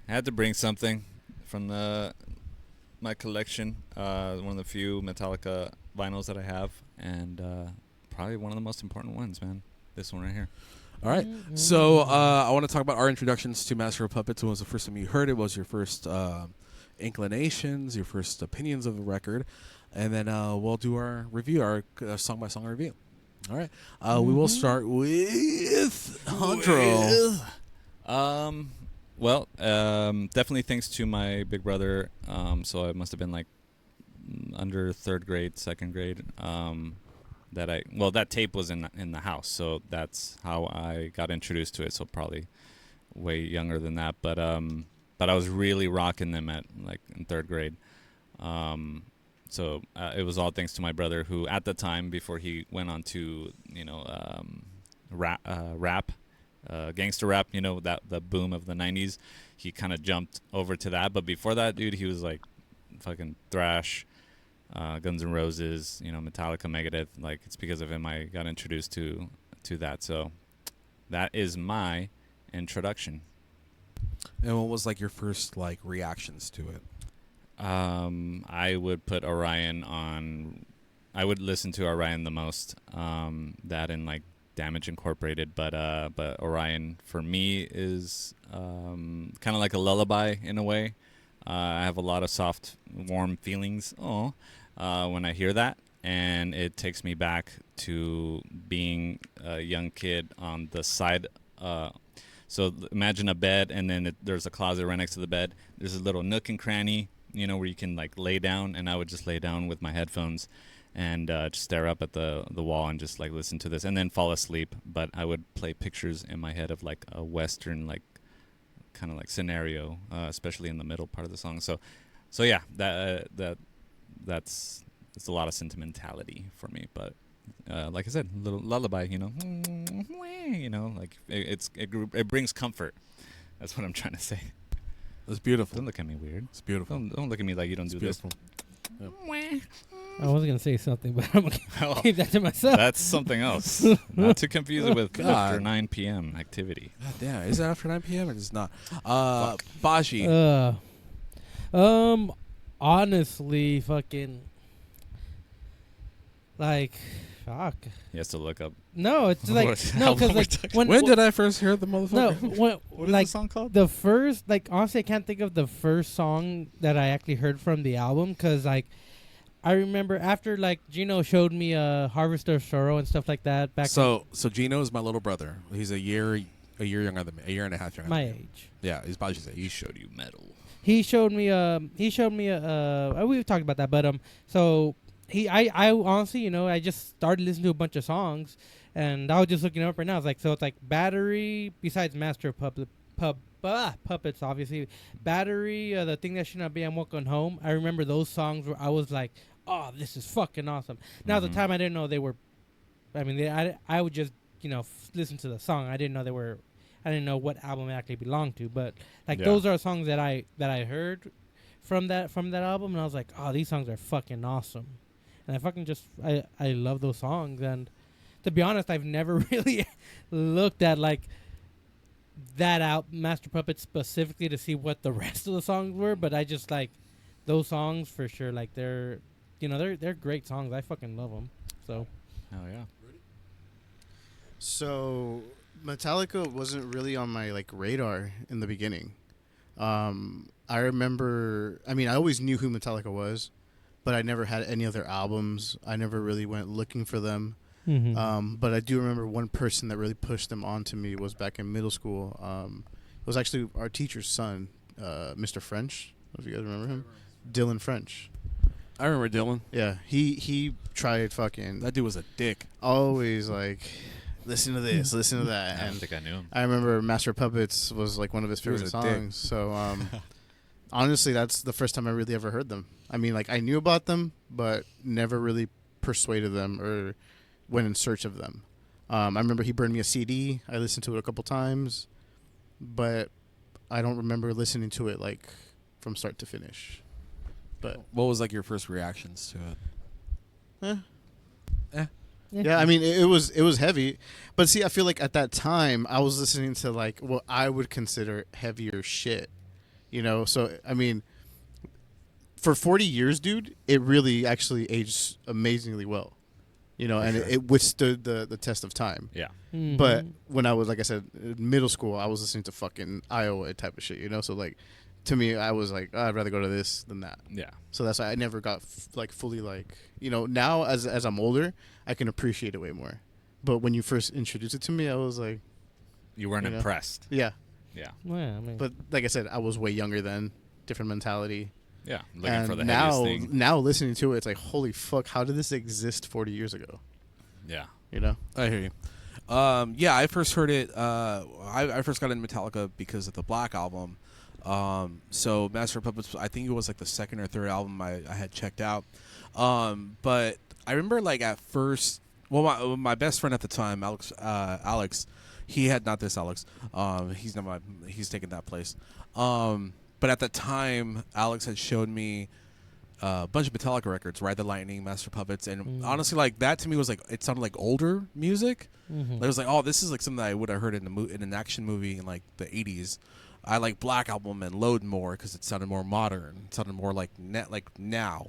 I had to bring something from my collection. One of the few Metallica vinyls that I have, and probably one of the most important ones, man. This one right here. All right. So I want to talk about our introductions to Master of Puppets. When was the first time you heard it? What was your first inclinations, your first opinions of the record? And then we'll do our review, our song-by-song review. All right. We will start with Hondro. Well, definitely thanks to my big brother. So I must have been like under third grade, second grade. That tape was in the house, so that's how I got introduced to it. So probably way younger than that, but I was really rocking them at like in third grade. So it was all thanks to my brother, who at the time, before he went on to rap, gangster rap, that the boom of the 90s, he kind of jumped over to that. But before that, dude, he was like fucking thrash, Guns N' Roses, Metallica, Megadeth. Like, it's because of him I got introduced to that. So that is my introduction. And what was like your first like reactions to it? I would put Orion on. I would listen to Orion the most. That and like Damage Incorporated, but Orion for me is kind of like a lullaby in a way. I have a lot of soft, warm feelings when I hear that. and it takes me back to being a young kid on the side. So imagine a bed, and then there's a closet right next to the bed. There's a little nook and cranny, where you can like lay down, and I would just lay down with my headphones and just stare up at the wall and just like listen to this, and then fall asleep. But I would play pictures in my head of like a Western like kind of like scenario, especially in the middle part of the song. So yeah, that's a lot of sentimentality for me. But like I said, a little lullaby, like it brings comfort. That's what I'm trying to say. It's beautiful. Don't look at me weird. It's beautiful. Don't look at me like you don't It's do beautiful. this. Yep. I was gonna say something, but I'm gonna Oh, keep that to myself. that's something else. Not to confuse it with God. after 9 p.m. activity. God damn, is it after 9 p.m. or is it not? Baji. Honestly, fucking, like, fuck. He has to look up. No, it's like What no, album because we're like talking When did I first hear the motherfucker? no, when, What is like the song called? the first, like honestly, I can't think of the first song that I actually heard from the album, because like I remember after like Gino showed me Harvester of Sorrow and stuff like that back. So Gino is my little brher. He's a year younger than me, a year and a half younger. my than me. age. Yeah, he's Baji's age. He showed you metal. He showed me we've talked about that, but so I honestly, I just started listening to a bunch of songs, and I was just looking up right now. It's like, so it's like Battery, besides Master of Puppets, obviously, Battery, the Thing That Should Not Be, I'm Walking Home. I remember those songs where I was like, oh, this is fucking awesome. Now at the time I didn't know they were, I mean, I would just listen to the song. I didn't know what album it actually belonged to, but like those are songs that I heard from that album, and I was like, oh, these songs are fucking awesome, and I fucking just I love those songs. And to be honest, I've never really looked at like that out Master Puppet specifically to see what the rest of the songs were, but I just like those songs for sure. Like they're great songs. I fucking love them. So Oh yeah. So Metallica wasn't really on my like radar in the beginning. I remember, I mean, I always knew who Metallica was, but I never had any other albums. I never really went looking for them. But I do remember one person that really pushed them onto me was back in middle school. It was actually our teacher's son, Mr. French. If you guys remember him, Dylan French. I remember Dylan. Yeah, he tried fucking That dude was a dick. always like listen to this, listen to that. I don't And think I knew him. I remember Master of Puppets was like one of his He was favorite a dick. songs. So honestly, that's the first time I really ever heard them. I mean, like I knew about them, but never really persuaded them or went in search of them. I remember he burned me a CD. I listened to it a couple times, but I don't remember listening to it like from start to finish. But What was like your first reactions to it? yeah, I mean, it was heavy, but see, I feel like at that time I was listening to like what I would consider heavier shit, So I mean, for 40 years, dude, it really actually aged amazingly well, and it withstood the test of time. Yeah. But when I was, like I said, in middle school, I was listening to fucking Iowa type of shit, So like, to me, I was like, I'd rather go to this than that. Yeah. So that's why I never got fully like, now as I'm older, I can appreciate it way more. But when you first introduced it to me, I was like, You weren't impressed. yeah. Yeah. well, I mean, But like I said, I was way younger then, different mentality. Yeah. Looking And for the now, heaviest thing. now listening to it, it's like, holy fuck, how did this exist 40 years ago? Yeah. I hear you. Yeah, I first heard it. I first got into Metallica because of the Black Album. So Master of Puppets, I think it was like the second or third album I had checked out. But I remember like at first, well, my best friend at the time, Alex, he had not this Alex. He's taken that place. But at the time, Alex had showed me a bunch of Metallica records, Ride the Lightning, Master Puppets, and honestly, like that to me was like it sounded like older music. It was like, oh, this is like something that I would have heard in an action movie in like the 80s. I like Black Album and Load more because it sounded more modern. It sounded more like now.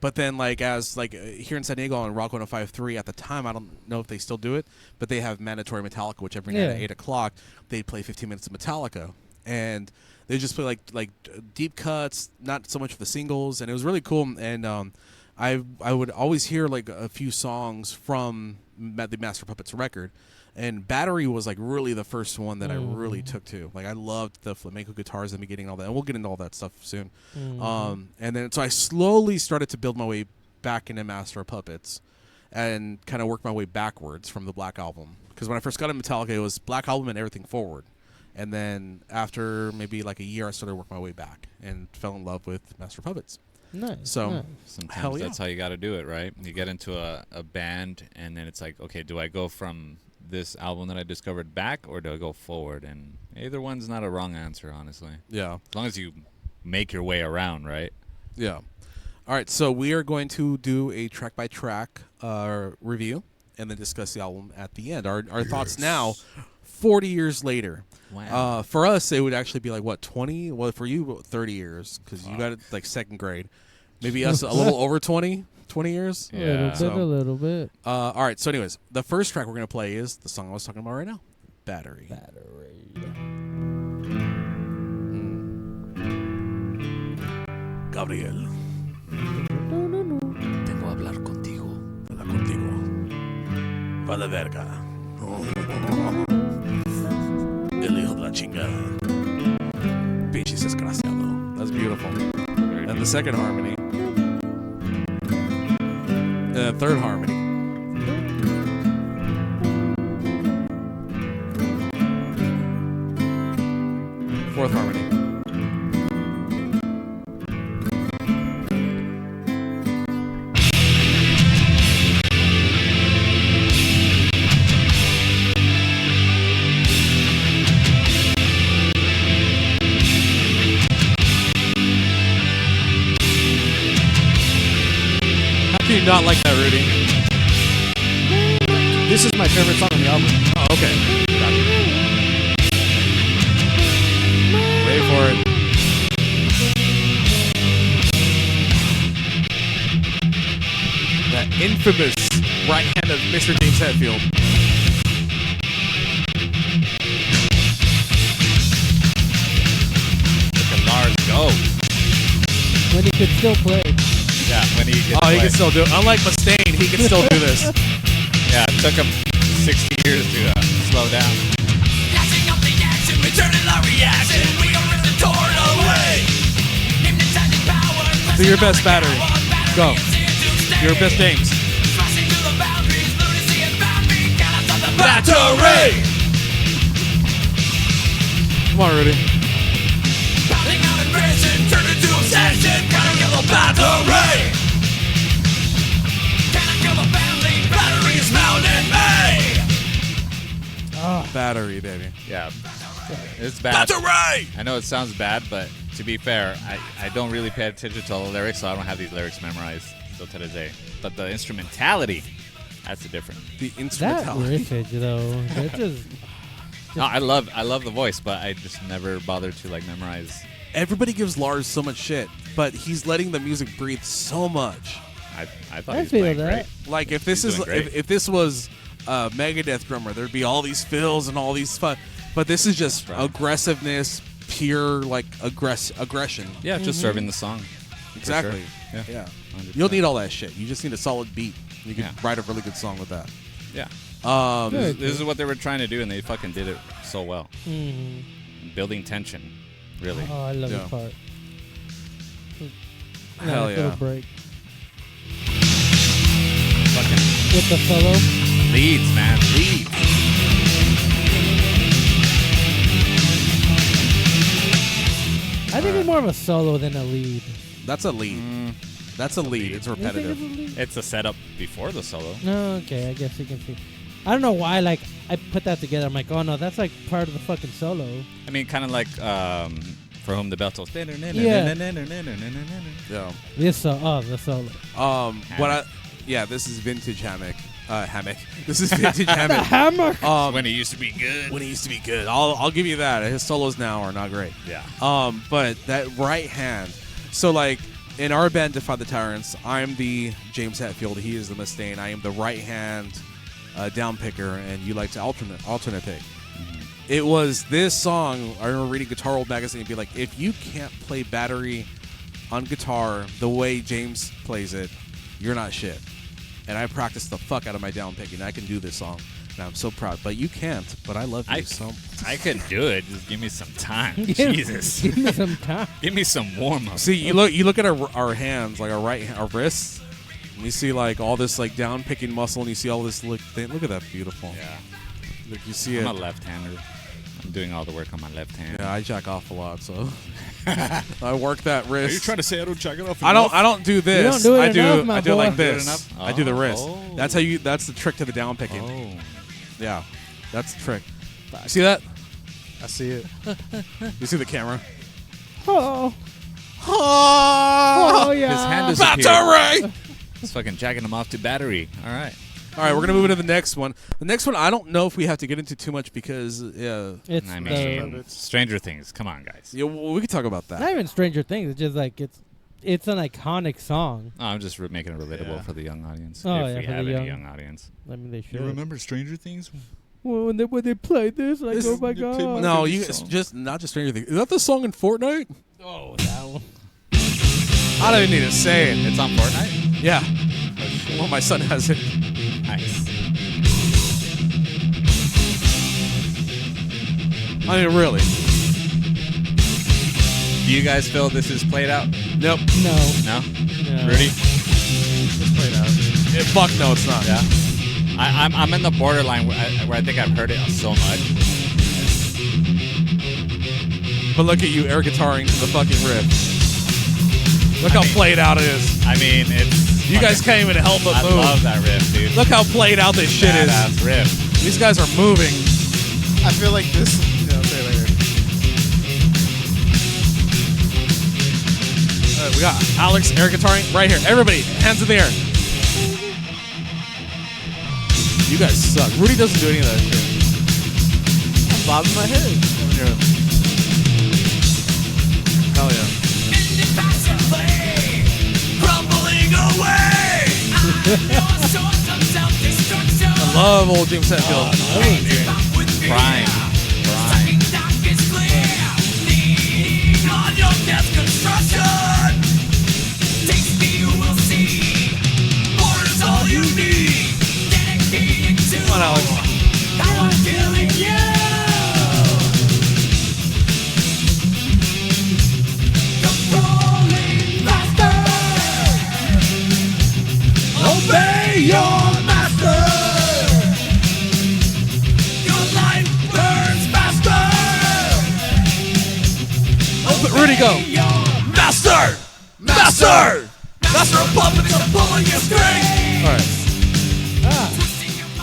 But then like as like here in San Diego on Rock 105.3 at the time, I don't know if they still do it, but they have mandatory Metallica, which every night at 8 o'clock they play 15 minutes of Metallica, and they just play like deep cuts, not so much of the singles, and it was really cool. And I would always hear like a few songs from the Master Puppets record, and Battery was like really the first one that I really took to. Like I loved the flamenco guitars in the beginning, and all that, and we'll get into all that stuff soon. And then so I slowly started to build my way back into Master of Puppets, and kind of work my way backwards from the Black Album. Because when I first got into Metallica, it was Black Album and everything forward. And then after maybe like a year, I started working my way back and fell in love with Master of Puppets. Nice. So nice. Sometimes hell yeah. that's how you got to do it, right? You get into a band, and then it's like, okay, do I go from this album that I discovered back, or do I go forward? And either one's not a wrong answer, honestly. Yeah. As long as you make your way around, right? Yeah. All right, so we are going to do a track-by-track review and then discuss the album at the end. Our thoughts now, 40 years later. Wow. For us, it would actually be like, what, 20? Well, for you, 30 years, because you got it like second grade. Maybe us a little over 20 years. Yeah. A little bit. All right, so anyways, the first track we're going to play is the song I was talking about right now, Battery. Gabriel. Tengo a hablar contigo. Hablar contigo. Vale verga. El hijo de la chingada. Pinches desgraciado. That's beautiful. And the second harmony. Third harmony. Fourth harmony. How can you not like that, Rudy? This is my favorite song on the album. Oh, okay. Gotcha. Wait for it. That infamous right hand of Mr. James Hetfield. Look at Lars go. When he could still play. Yeah, when he He can still do it. Unlike Mustaine, he can still do this. Yeah, it took him 60 years to slow down. Do your best, Battery. Go. Your best, James. Battery! Come on, Rudy. Battery, baby. Yeah, it's bad. Battery! I know it sounds bad, but to be fair, I don't really pay attention to all the lyrics, so I don't have these lyrics memorized still to this day. But the instrumentality, that's the difference. The That instrumentality. riffage, though. That just. No, I love the voice, but I just never bothered to like memorize. Everybody gives Lars so much shit, but he's letting the music breathe so much. I thought I he was feel playing that. great. Like if this He's is doing great. if this was a Megadeth drummer, there'd be all these fills and all these fun. But this is just Right. aggressiveness, pure like aggression. Yeah, just serving the song. Exactly. Yeah. Yeah. 100%. You don't need all that shit. You just need a solid beat. You can Yeah. write a really good song with that. Yeah. Good. This is what they were trying to do, and they fucking did it so well. Mhm. Building tension, really. Oh, I love Yeah. this part. Hell Nice yeah. little break. Fucking With the solo. leads, man, leads. I think it's more of a solo than a lead. That's a lead. That's a lead. It's You think repetitive. it's a lead? It's a setup before the solo. No, okay, I guess you can see. I don't know why, like, I put that together. I'm like, oh no, that's like part of the fucking solo. I mean, kind of like For Whom the Bell Tolls. Yeah. Yeah. This the solo. This is vintage hammock. Hammock. This is vintage hammock. Hammer. When it used to be good. When he used to be good. I'll give you that. His solos now are not great. Yeah. But that right hand. So like in our band, Defy the Tyrants, I'm the James Hetfield. He is the Mustaine. I am the right hand down picker, and you like to alternate pick. It was this song. I remember reading Guitar World magazine and be like, if you can't play Battery on guitar the way James plays it, you're not shit. And I practiced the fuck out of my down picking. I can do this song. And I'm so proud. But you can't. But I love you so much. I could do it. Just give me some time. Give- Jesus. Give me some time. Give me some warm up. See, you look at our hands, like our wrists, and you see like all this like down picking muscle, and you see all this look at that beautiful. Yeah. Like you see I'm it. a left-hander. I'm doing all the work on my left hand. Yeah, I jack off a lot, so I work that wrist. to say I don't jack it off? I don't do this. don't do it I do enough, my I do boy. like Do it this. enough? I do the wrist. Oh. That's the trick to the down picking. Oh. Yeah. That's the trick. You see that? I see it. You see the camera? Oh, Oh, yeah. His hand disappeared. battery! It's fucking jacking him off to battery. All right. All right, we're going to move into the next one. The next one, I don't know if we have to get into too much because, it's I mean, Stranger Things. Come on, guys. yeah, we can talk about that. not even Stranger Things. It's just like it's an iconic song. Oh, I'm just making it relatable Yeah. for the young audience. Oh, if yeah, we for have the any young- young audience. I mean, they should. remember Stranger Things? Well, when they played this, like, This- oh my you played god. my- No, favorite you song. just not just Stranger Things. Is that the song in Fortnite? Oh, that one. I don't even need to say it. It's on Fortnite? Yeah. Well, my son has it. Nice. I mean, really. Do you guys feel this is played out? Nope. No. No? No. Rudy? Fuck no, it's not. Yeah. I'm in the borderline where I think I've heard it so much. But look at you air guitaring to the fucking riff. Look how played out it is. I mean, it's. You guys can't even help but I move. love that riff, dude. Look how played out this shit is. Badass riff. These guys are moving. I feel like this. Say it later. All right, we got Alex air guitaring right here. Everybody, hands in the air. You guys suck. Rudy doesn't do any of that shit. I'm bobbing my head. Hell yeah. I love old James Hetfield. Prime. Come on, Alex. Obey your master. Your life burns faster. Oh, Rudy, go. Master! Master! Master of puppets, I'm pulling your string. All right.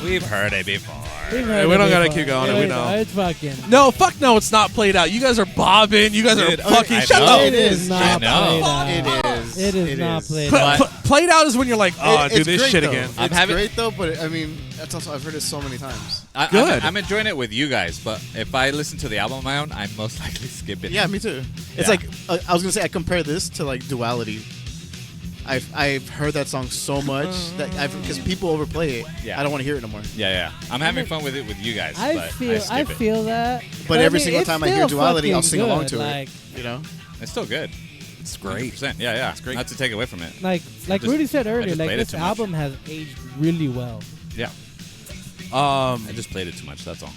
We've heard it before. Hey, we don't gotta keep going. We know. It's fucking. No, fuck no, it's not played out. You guys are bobbing. You guys Dude, are fucking. I Shut know. up. It is I not know. played out. It is. It is not played Pl- out. But- played out is when you're like, oh, do It's this great, shit though. again. I'm It's having- great though, but I mean, that's also I've heard it so many times. Good. I'm enjoying it with you guys, but if I listen to the album on my own, I most likely skip it. Yeah, me too. It's Yeah. like I was gonna say I compare this to like Duality. I've heard that song so much that because people overplay it. Yeah. I don't want to hear it no more. Yeah. I'm having fun with it with you guys, I but feel. I skip it. feel that. But I every mean, single it's time I hear still Duality, I'll fucking sing along good, to like, it. You know. It's still good. It's great. 100%. Yeah. It's great. Not to take away from it. Like just- Rudy said I earlier, just like played it this too much. album has aged really well. Yeah. I just played it too much. That's all.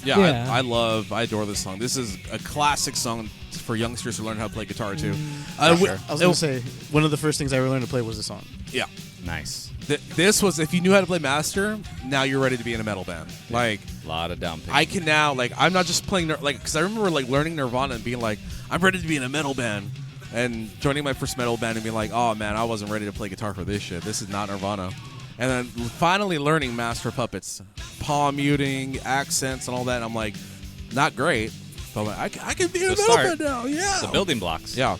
Yeah, Yeah. I adore this song. This is a classic song for youngsters to learn how to play guitar too. sure. I was gonna say one of the first things I ever learned to play was the song. Yeah. Nice. This was, if you knew how to play Master, now you're ready to be in a metal band. Like, A lot of down picking. I can now, like, I'm not just playing, like, because I remember, like, learning Nirvana and being like, I'm ready to be in a metal band. And joining my first metal band and being like, oh, man, I wasn't ready to play guitar for this shit. This is not Nirvana. And then finally learning Master of Puppets, palm muting, accents, and all that. And I'm like, not great, but like, I can be in a The metal start. band now. Yeah. the building blocks. Yeah.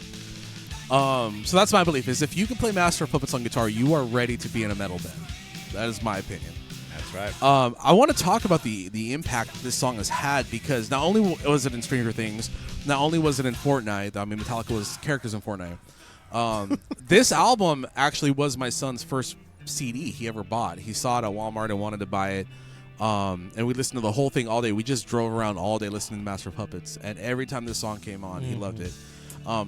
So that's my belief, is if you can play Master of Puppets on guitar, you are ready to be in a metal band. That is my opinion. That's right. I want to talk about the impact this song has had, because not only was it in Stranger Things, not only was it in Fortnite, I mean, Metallica was characters in Fortnite. This album actually was my son's first CD he ever bought. He saw it at Walmart and wanted to buy it. And we listened to the whole thing all day. We just drove around all day listening to Master of Puppets. And every time this song came on, he loved it.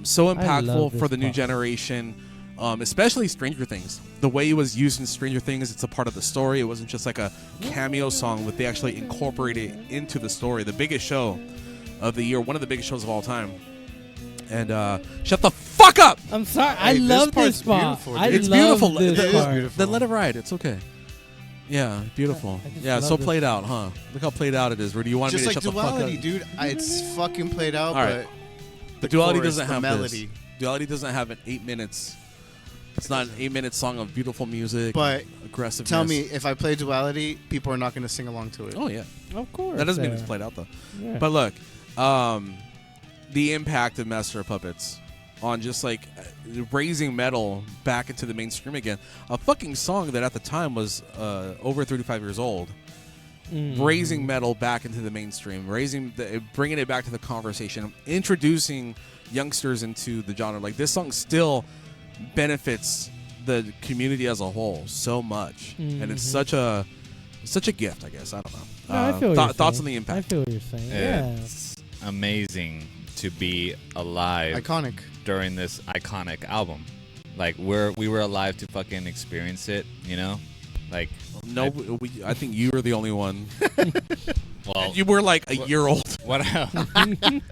So love impactful this for the new pop. generation. especially Stranger Things. The way it was used in Stranger Things, it's a part of the story. It wasn't just like a cameo song, but they actually incorporated it into the story. The biggest show of the year, one of the biggest shows of all time. And shut the fuck up! I'm sorry. Hey, I this love part's this spot. beautiful, I dude. It's love beautiful. This It is part. beautiful. Then let it ride. It's okay. Yeah, beautiful. I just Yeah, love so this. played out, huh? Look how played out it is. Rudy, you want Just me to like shut the fuck duality, up? dude. It's fucking played out, All right. but The duality chorus, doesn't the have melody. this. Duality doesn't have an 8 minutes. It's not an 8-minute song of beautiful music. But aggressiveness. tell me, if I play duality, people are not going to sing along to it. Oh yeah, Of course. that doesn't mean it's played out though. Yeah. But look, the impact of Master of Puppets on just like raising metal back into the mainstream again. A fucking song that at the time was over 35 years old. Raising metal back into the mainstream, bringing it back to the conversation, introducing youngsters into the genre. Like this song still benefits the community as a whole so much, and it's such a gift. I guess I don't know. No, I feel what you're thoughts saying. on the I impact. feel what you're saying. Yeah. It's amazing to be alive Iconic. during this iconic album. Like we were alive to fucking experience it, you know? Like No, I think you were the only one. well, You were like a year old. what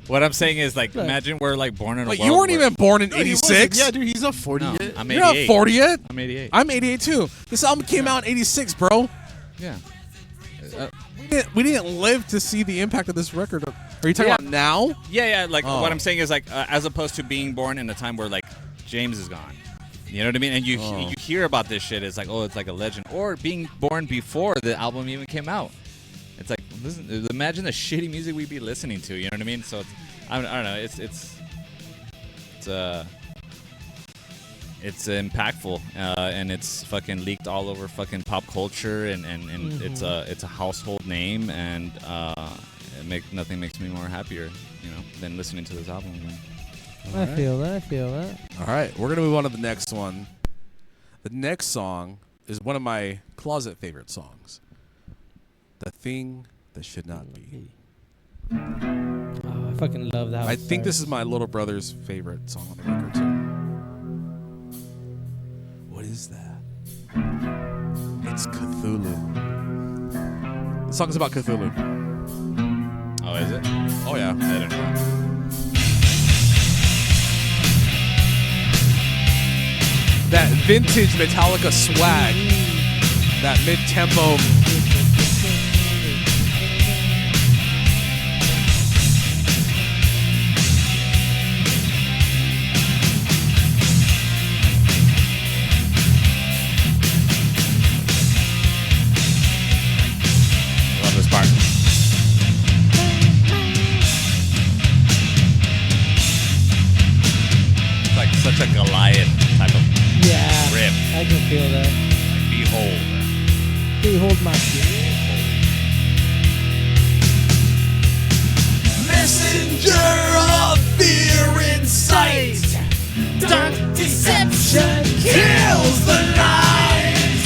what I'm saying is like imagine we're like born in a Like world you weren't where- even born in No, he wasn't. '86. Yeah, dude, he's not 40 No, yet. I'm You're not 88. 40 yet. I'm 88. I'm 88 too. This album came out in '86, bro. Yeah. We didn't live to see the impact of this record. Are you talking Yeah. about now? Yeah. Like Oh. what I'm saying is like as opposed to being born in a time where like James is gone. You know what I mean? And you hear about this shit. It's like, oh, it's like a legend. Or being born before the album even came out. It's like, listen, imagine the shitty music we'd be listening to. You know what I mean? So it's, I don't know. It's impactful, and it's fucking leaked all over fucking pop culture, and it's a household name, and nothing makes me more happier, you know, than listening to this album again. I feel that. All right, we're gonna move on to the next one. The next song is one of my closet favorite songs. The Thing That Should Not Be. Oh, I fucking love that. I think this is my little brother's favorite song on the record too. What is that? It's Cthulhu. The song's about Cthulhu. Oh, is it? Oh yeah. I don't know. That vintage Metallica swag. That mid-tempo. Love this part. It's like such a Goliath type of Yeah. rip. I can feel that. Like, behold. Behold my fear. Messenger of fear in sight. Dark deception kills the light.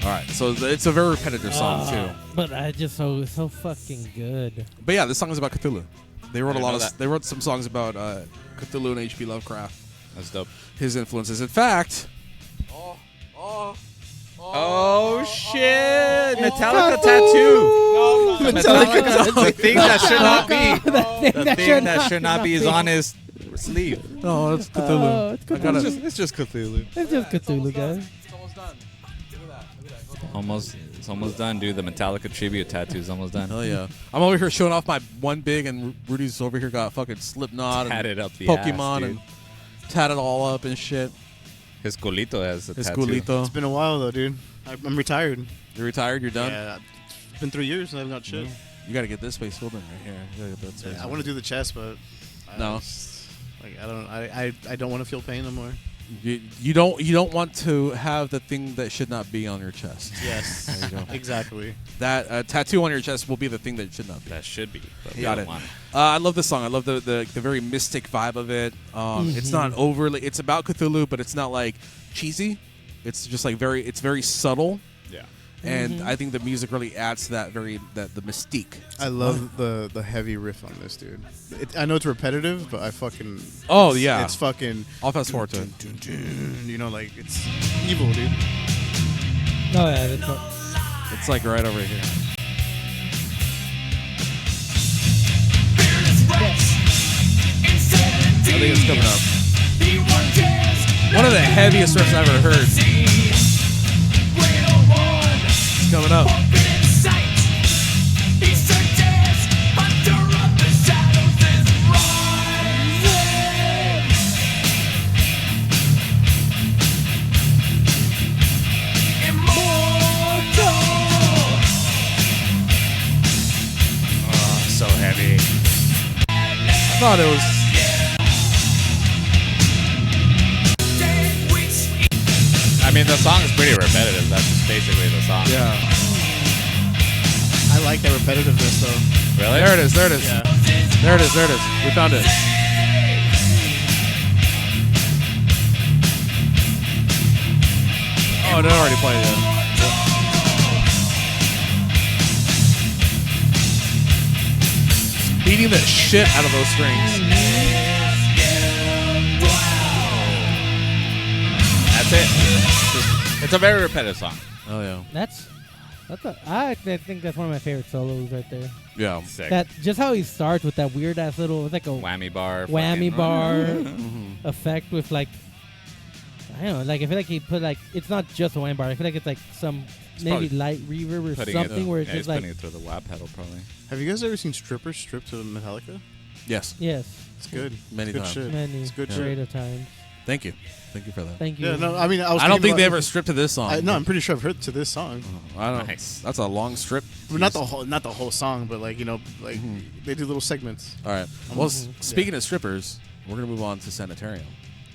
All right, so it's a very repetitive song too. But I just so fucking good. But yeah, this song is about Cthulhu. They wrote I a lot know of. that. They wrote some songs about Cthulhu and H.P. Lovecraft. That's dope. His influences. In fact, Oh shit! Metallica tattoo. Metallica. The thing that should not be. The thing that should should not be is on his sleeve. no, it's Cthulhu. Oh, it's I gotta- It's just Cthulhu. It's just Cthulhu, guys. It's almost done. Look at that. It's almost done, dude. The Metallica tribute tattoo's almost done. Hell yeah! I'm over here showing off my one big, and Rudy's over here got fucking Slipknot and Tatted up the Pokemon ass, dude. and tatted all up and shit. His culito has a His tattoo. culito. It's been a while, though, dude. I'm retired. You're retired. You're done. Yeah, it's been 3 years and I've got shit. You gotta get this space filled in right here. You gotta get that space. I want to do the chest, but No. Like I don't want to feel pain no more. You don't want to have the thing that should not be on your chest. Yes, There you go. exactly. That tattoo on your chest will be the thing that should not be. That should be. But we Got don't it. want it. I love this song. I love the very mystic vibe of it. It's not overly. It's about Cthulhu, but it's not like cheesy. It's just like it's very subtle. Yeah. and I think the music really adds to that the mystique. I love the heavy riff on this, dude. I know it's repetitive, but I fucking. Oh, yeah. It's fucking. I'll fast forward to it. You know, like it's evil, dude. Oh yeah, that's what, It's like right over here. I think it's coming up. One of the heaviest riffs I've ever heard. It's coming up. So heavy. I thought it was. I mean, the song is pretty repetitive. That's just basically the song. Yeah. I like that repetitiveness, though. Really? There it is. There it is. Yeah. There it is. There it is. We found it. Oh, no, I already played it. Beating the shit out of those strings. That's it. It's a very repetitive song. Oh yeah. I think that's one of my favorite solos right there. Yeah. Sick. That just how he starts with that weird ass little, it's like a Whammy bar. whammy fucking- bar effect with like, I don't know, like I feel like he put like, it's not just a whammy bar. I feel like it's like some maybe probably light reverb or Putting something it, where it's yeah, he's just like, putting it through the wah pedal probably. Have you guys ever seen strippers strip to Metallica? Yes. yes, It's good. Many it's good times. shit. many It's good great shit. of times. Thank you. Thank you for that. Thank you. Yeah, no, I mean, I was. I don't thinking think they about- ever stripped to this song. No, I'm pretty sure I've heard to this song. I don't. Nice. That's a long strip. But not the whole song, but like like they do little segments. All right. Well, speaking of strippers, we're gonna move on to Sanitarium.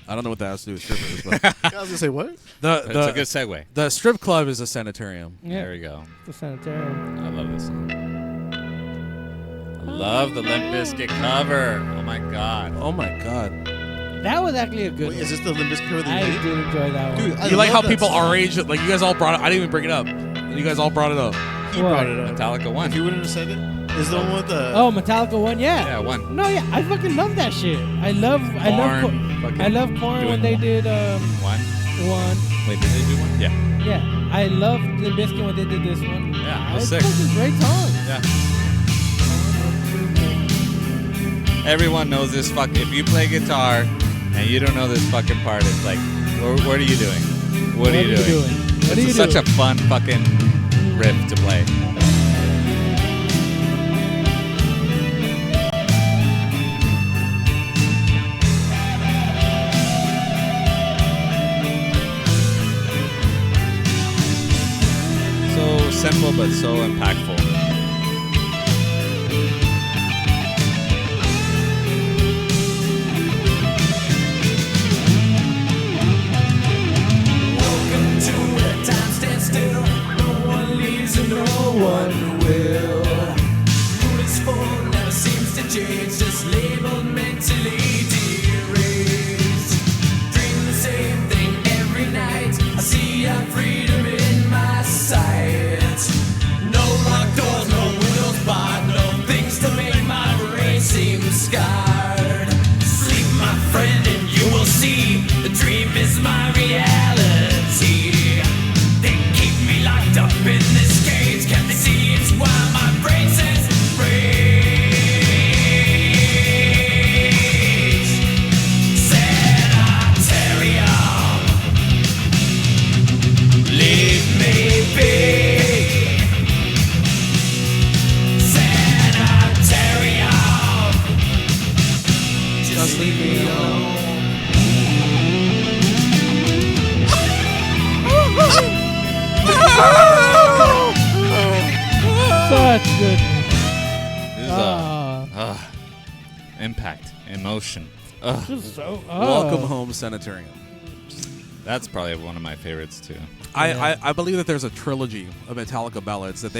I don't know what that has to do with strippers, but I was gonna say what? It's a good segue. the strip club is a sanitarium. Yeah, There we go. the sanitarium. I love this song. I love the Limp Bizkit cover. Oh my god. Oh my god. That was actually a good Wait, one. is this the Limp Bizkit I they made? did enjoy that one. Dude, I You like how love that people song. our age, like you guys all brought it. I didn't even bring it up. And you guys all brought it up. He What? brought it up. Metallica 1. If you wouldn't have said it, is the one with the. Oh, Metallica one, yeah. Yeah, 1. No, yeah, I fucking love that shit. I love Korn when they did 1. one. Wait, did they do 1? Yeah. Yeah, I love Limp Bizkit when they did this one. Yeah, It's that's sick. fucking great song. Yeah. Everyone knows this fuck. If you play guitar and you don't know this fucking part, it's like, what are you doing? What are you doing? What are you It's such doing? a fun fucking riff to play. So simple but so impactful. Just leave me alone. Such good. This is impact, emotion. So, Welcome home, sanitarium. That's probably one of my favorites too. I believe that there's a trilogy of Metallica ballads that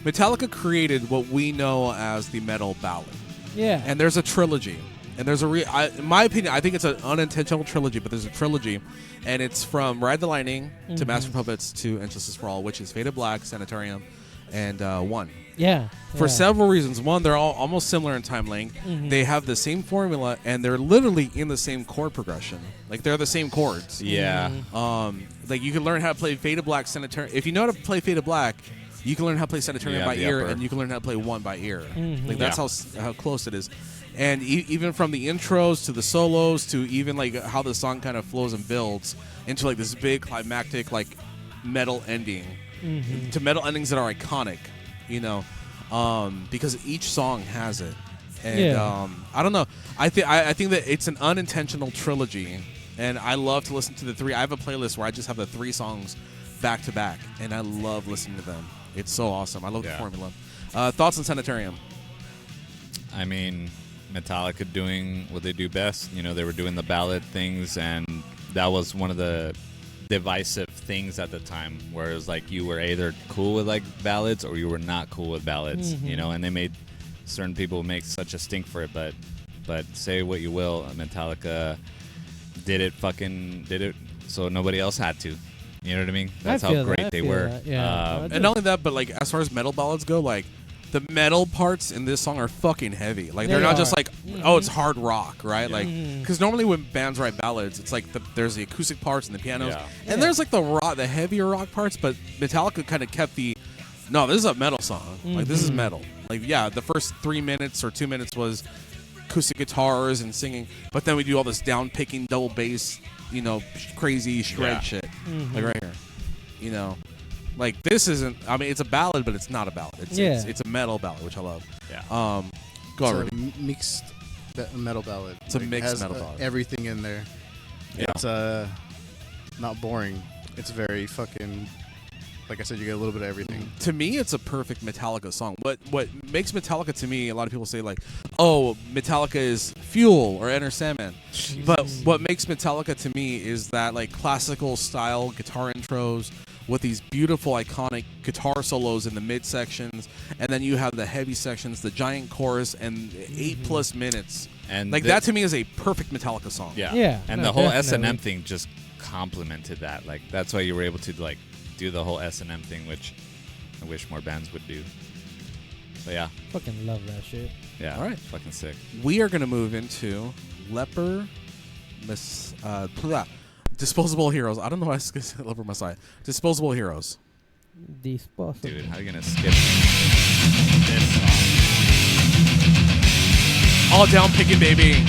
Metallica created what we know as the metal ballad, Yeah. and there's a trilogy, And there's in my opinion, I think it's an unintentional trilogy, but there's a trilogy, and it's from Ride the Lightning to Master Puppets to And Justice for All, which is Faded Black, Sanitarium, and One. Yeah. For several reasons. One, they're all almost similar in time length. They have the same formula, and they're literally in the same chord progression. Like, they're the same chords. Yeah. Like, you can learn how to play Faded Black, Sanitarium. If you know how to play Faded Black, you can learn how to play Sanitarium by ear, and you can learn how to play One by ear. Like, that's how close it is. And even from the intros to the solos to even, like, how the song kind of flows and builds into, like, this big climactic, like, metal ending. To metal endings that are iconic, you know, because each song has it. And I don't know. I think that it's an unintentional trilogy, and I love to listen to the three. I have a playlist where I just have the 3 songs back to back, and I love listening to them. It's so awesome. I love the formula. Thoughts on Sanitarium? I mean, Metallica doing what they do best. You know, they were doing the ballad things, and that was one of the divisive things at the time, where it was like you were either cool with like ballads or you were not cool with ballads. You know, and they made certain people make such a stink for it. But say what you will, Metallica did it so nobody else had to. You know what I mean? That's how great they were. And not only that, but like as far as metal ballads go, like the metal parts in this song are fucking heavy. Like they're not just like, oh, it's hard rock, right? Like, because normally when bands write ballads, it's like there's the acoustic parts and the pianos, and there's like the heavier rock parts. But Metallica kind of kept no, this is a metal song. Like this is metal. Like the first 3 minutes or 2 minutes was acoustic guitars and singing, but then we do all this down picking double bass, you know, crazy shred shit, like right here, you know. Like, this isn't, I mean, it's a ballad, but it's not a ballad. It's a metal ballad, which I love. Yeah. Go on, Rudy. It's a mixed metal ballad. It's a mixed metal ballad. Everything in there. Yeah. It's not boring. It's very fucking, like I said, you get a little bit of everything. To me, it's a perfect Metallica song. What makes Metallica to me, a lot of people say, like, oh, Metallica is Fuel or Enter Sandman. Jesus. But what makes Metallica to me is that, like, classical style guitar intros with these beautiful, iconic guitar solos in the mid sections, and then you have the heavy sections, the giant chorus, and 8+ minutes. And like that to me is a perfect Metallica song. Yeah. And the whole S&M thing just complemented that. Like that's why you were able to like do the whole S&M thing, which I wish more bands would do. But yeah, fucking love that shit. Yeah. All right, fucking sick. We are gonna move into Disposable Heroes. I don't know why I said Leper Messiah. Disposable Heroes. Disposable. Dude, how are you gonna skip this song? All down picking, baby.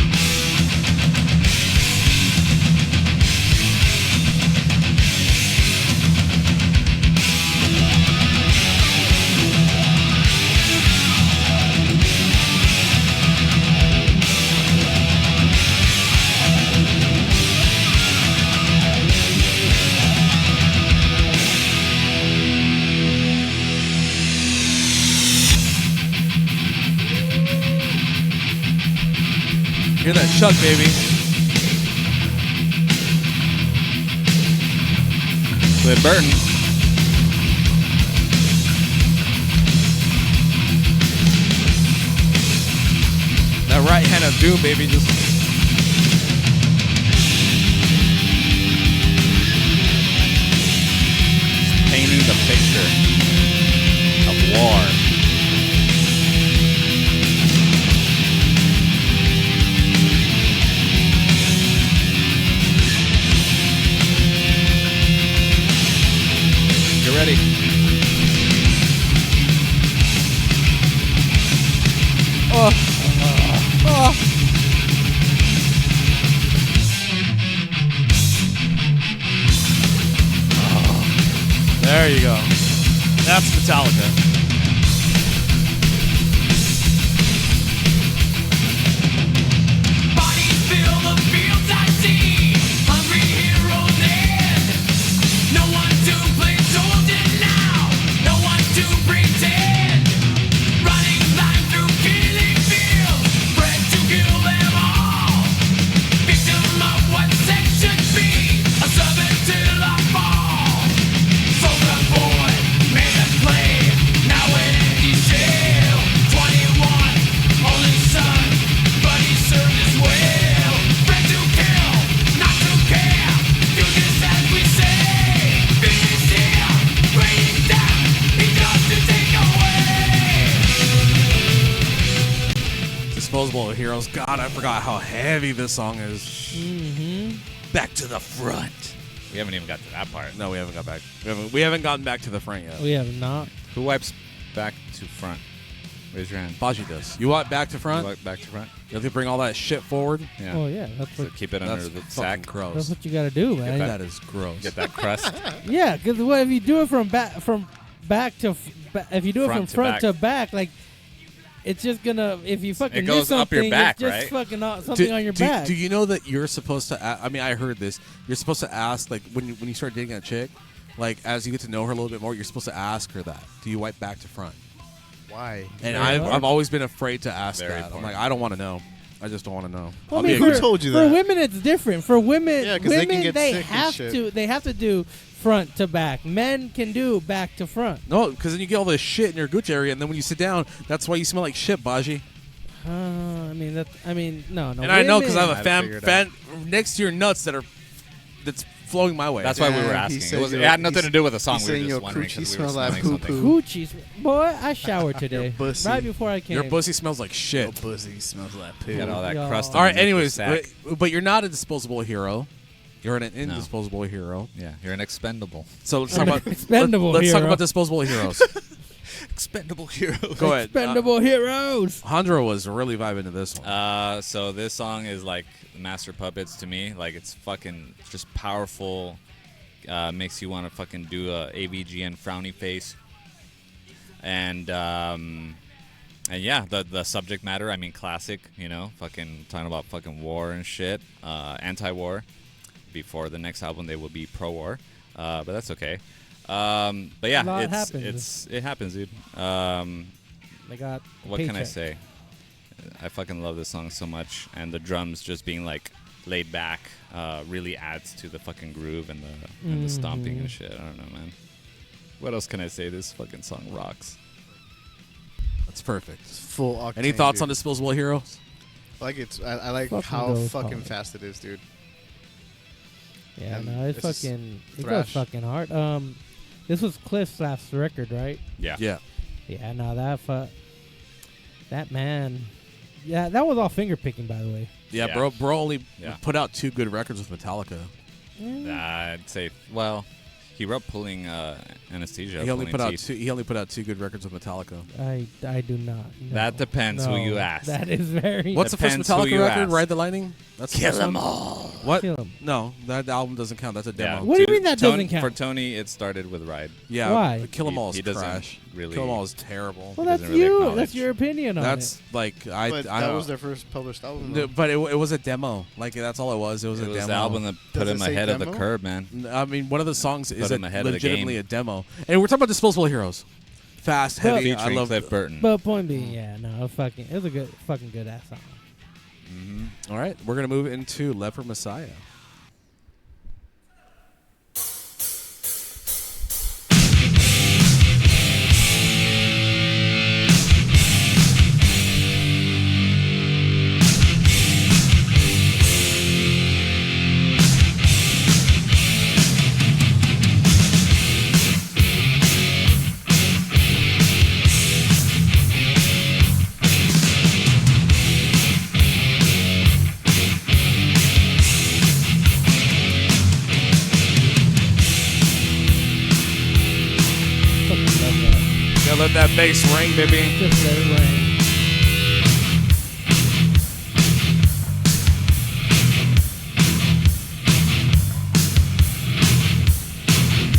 Hear that Chuck, baby. Cliff Burton. That right hand of doom, baby, just painting the picture of war. Ready. There you go. That's Metallica. Heroes. God, I forgot how heavy this song is. Mm-hmm. Back to the front. We haven't even got to that part. No, we haven't got back. We haven't gotten back to the front yet. We have not. Who wipes back to front? Raise your hand. Baji does. You want back to Who front? wipe back to front? You have to bring all that shit forward? Yeah. Oh yeah, that's So what keep it under That's the fucking sack. gross. that's what you gotta do, man. That is gross. Get that crust. Yeah, because what if you do it from back to if you do it Front from to front back. to back, like it's just gonna if you fucking It miss goes up your something, back, it's just right? fucking something on your back. Do you know that you're supposed to? I mean, I heard this. You're supposed to ask, like, when you start dating a chick, like, as you get to know her a little bit more, you're supposed to ask her that. Do you wipe back to front? Why? And Very I've important. always been afraid to ask Very that. I'm important. like, I don't want to know. I just don't want to know. Well, I'll I mean, be a Who told you for that? women, it's different. For women, Yeah, 'cause they can women get they sick and have shit. to they have to do front to back. Men can do back to front. No, because then you get all this shit in your gooch area, and then when you sit down, that's why you smell like shit, Baji. I mean, no. And I know because I have I'd a fan figure it out. next to your nuts that's flowing my way. That's why we were Damn, he asking. said It your- had nothing he's- to do with the song. he's We were saying just your wondering coochie 'cause we were smell like smelling something. poo-poo. Coochies, boy. I showered today, pussy. right before I came. Your pussy smells like shit. Your pussy smells like poo. Got all that Yo. crust. All right. underneath the Anyways, sack. but you're not a disposable hero. You're an indisposable hero. Yeah, you're an expendable. So let's talk about Expendable let's talk hero. about disposable heroes. Expendable hero. Go ahead. Expendable heroes. Hondro was really vibing to this one. So this song is like Master Puppets to me. Like it's fucking just powerful. Makes you want to fucking do a AVGN frowny face. And yeah, the subject matter. I mean, classic. You know, fucking talking about fucking war and shit. Anti-war. Before the next album, they will be pro-war. But that's okay. But yeah, A lot it happens, dude. They got What can I paycheck. say? I fucking love this song so much, and the drums just being like laid back really adds to the fucking groove and the stomping and shit. I don't know, man. What else can I say? This fucking song rocks. That's perfect. It's full octane. Any thoughts dude. on disposable heroes? Like I like Fucking how goes fucking hard. fast it is, dude. Yeah, And no, it's this is fucking. It goes thrash. fucking hard. This was Cliff's last record, right? Yeah. Yeah. Yeah, no, that man. Yeah, that was all finger picking, by the way. Yeah, Yeah. bro only Yeah. put out 2 good records with Metallica. I'd say, well, he wrote Pulling Anesthesia. He only Pulling put out Teeth. 2 he only put out 2 good records with Metallica. I do not. No. That depends who No, you ask. That is very. What's the first Depends who Metallica you record? ask. Ride the Lightning? That's the first one? all. What? Kill 'em. No, that album doesn't count. That's a demo. What do you mean that doesn't count? For Tony, it started with Ride. Yeah. Why? Kill 'Em All He is doesn't trash. really- Kill 'Em All is terrible. Well, He that's doesn't really you. acknowledge. That's your opinion on That's it. like But I that don't was their first published album. know. though. But it was a demo. Like that's all it was. It was It a was demo. the album that put Does it him say ahead of the demo? curve, man. I mean, one of the songs is him ahead of the legitimately game. a demo. And we're talking about disposable heroes. Fast, heavy. I Featuring love Cliff Burton. But point being, yeah, no, it was a good, fucking good ass song. All right, we're gonna move into Leper Messiah. Fucking love that. Gotta let that bass ring, baby. Just let it rain.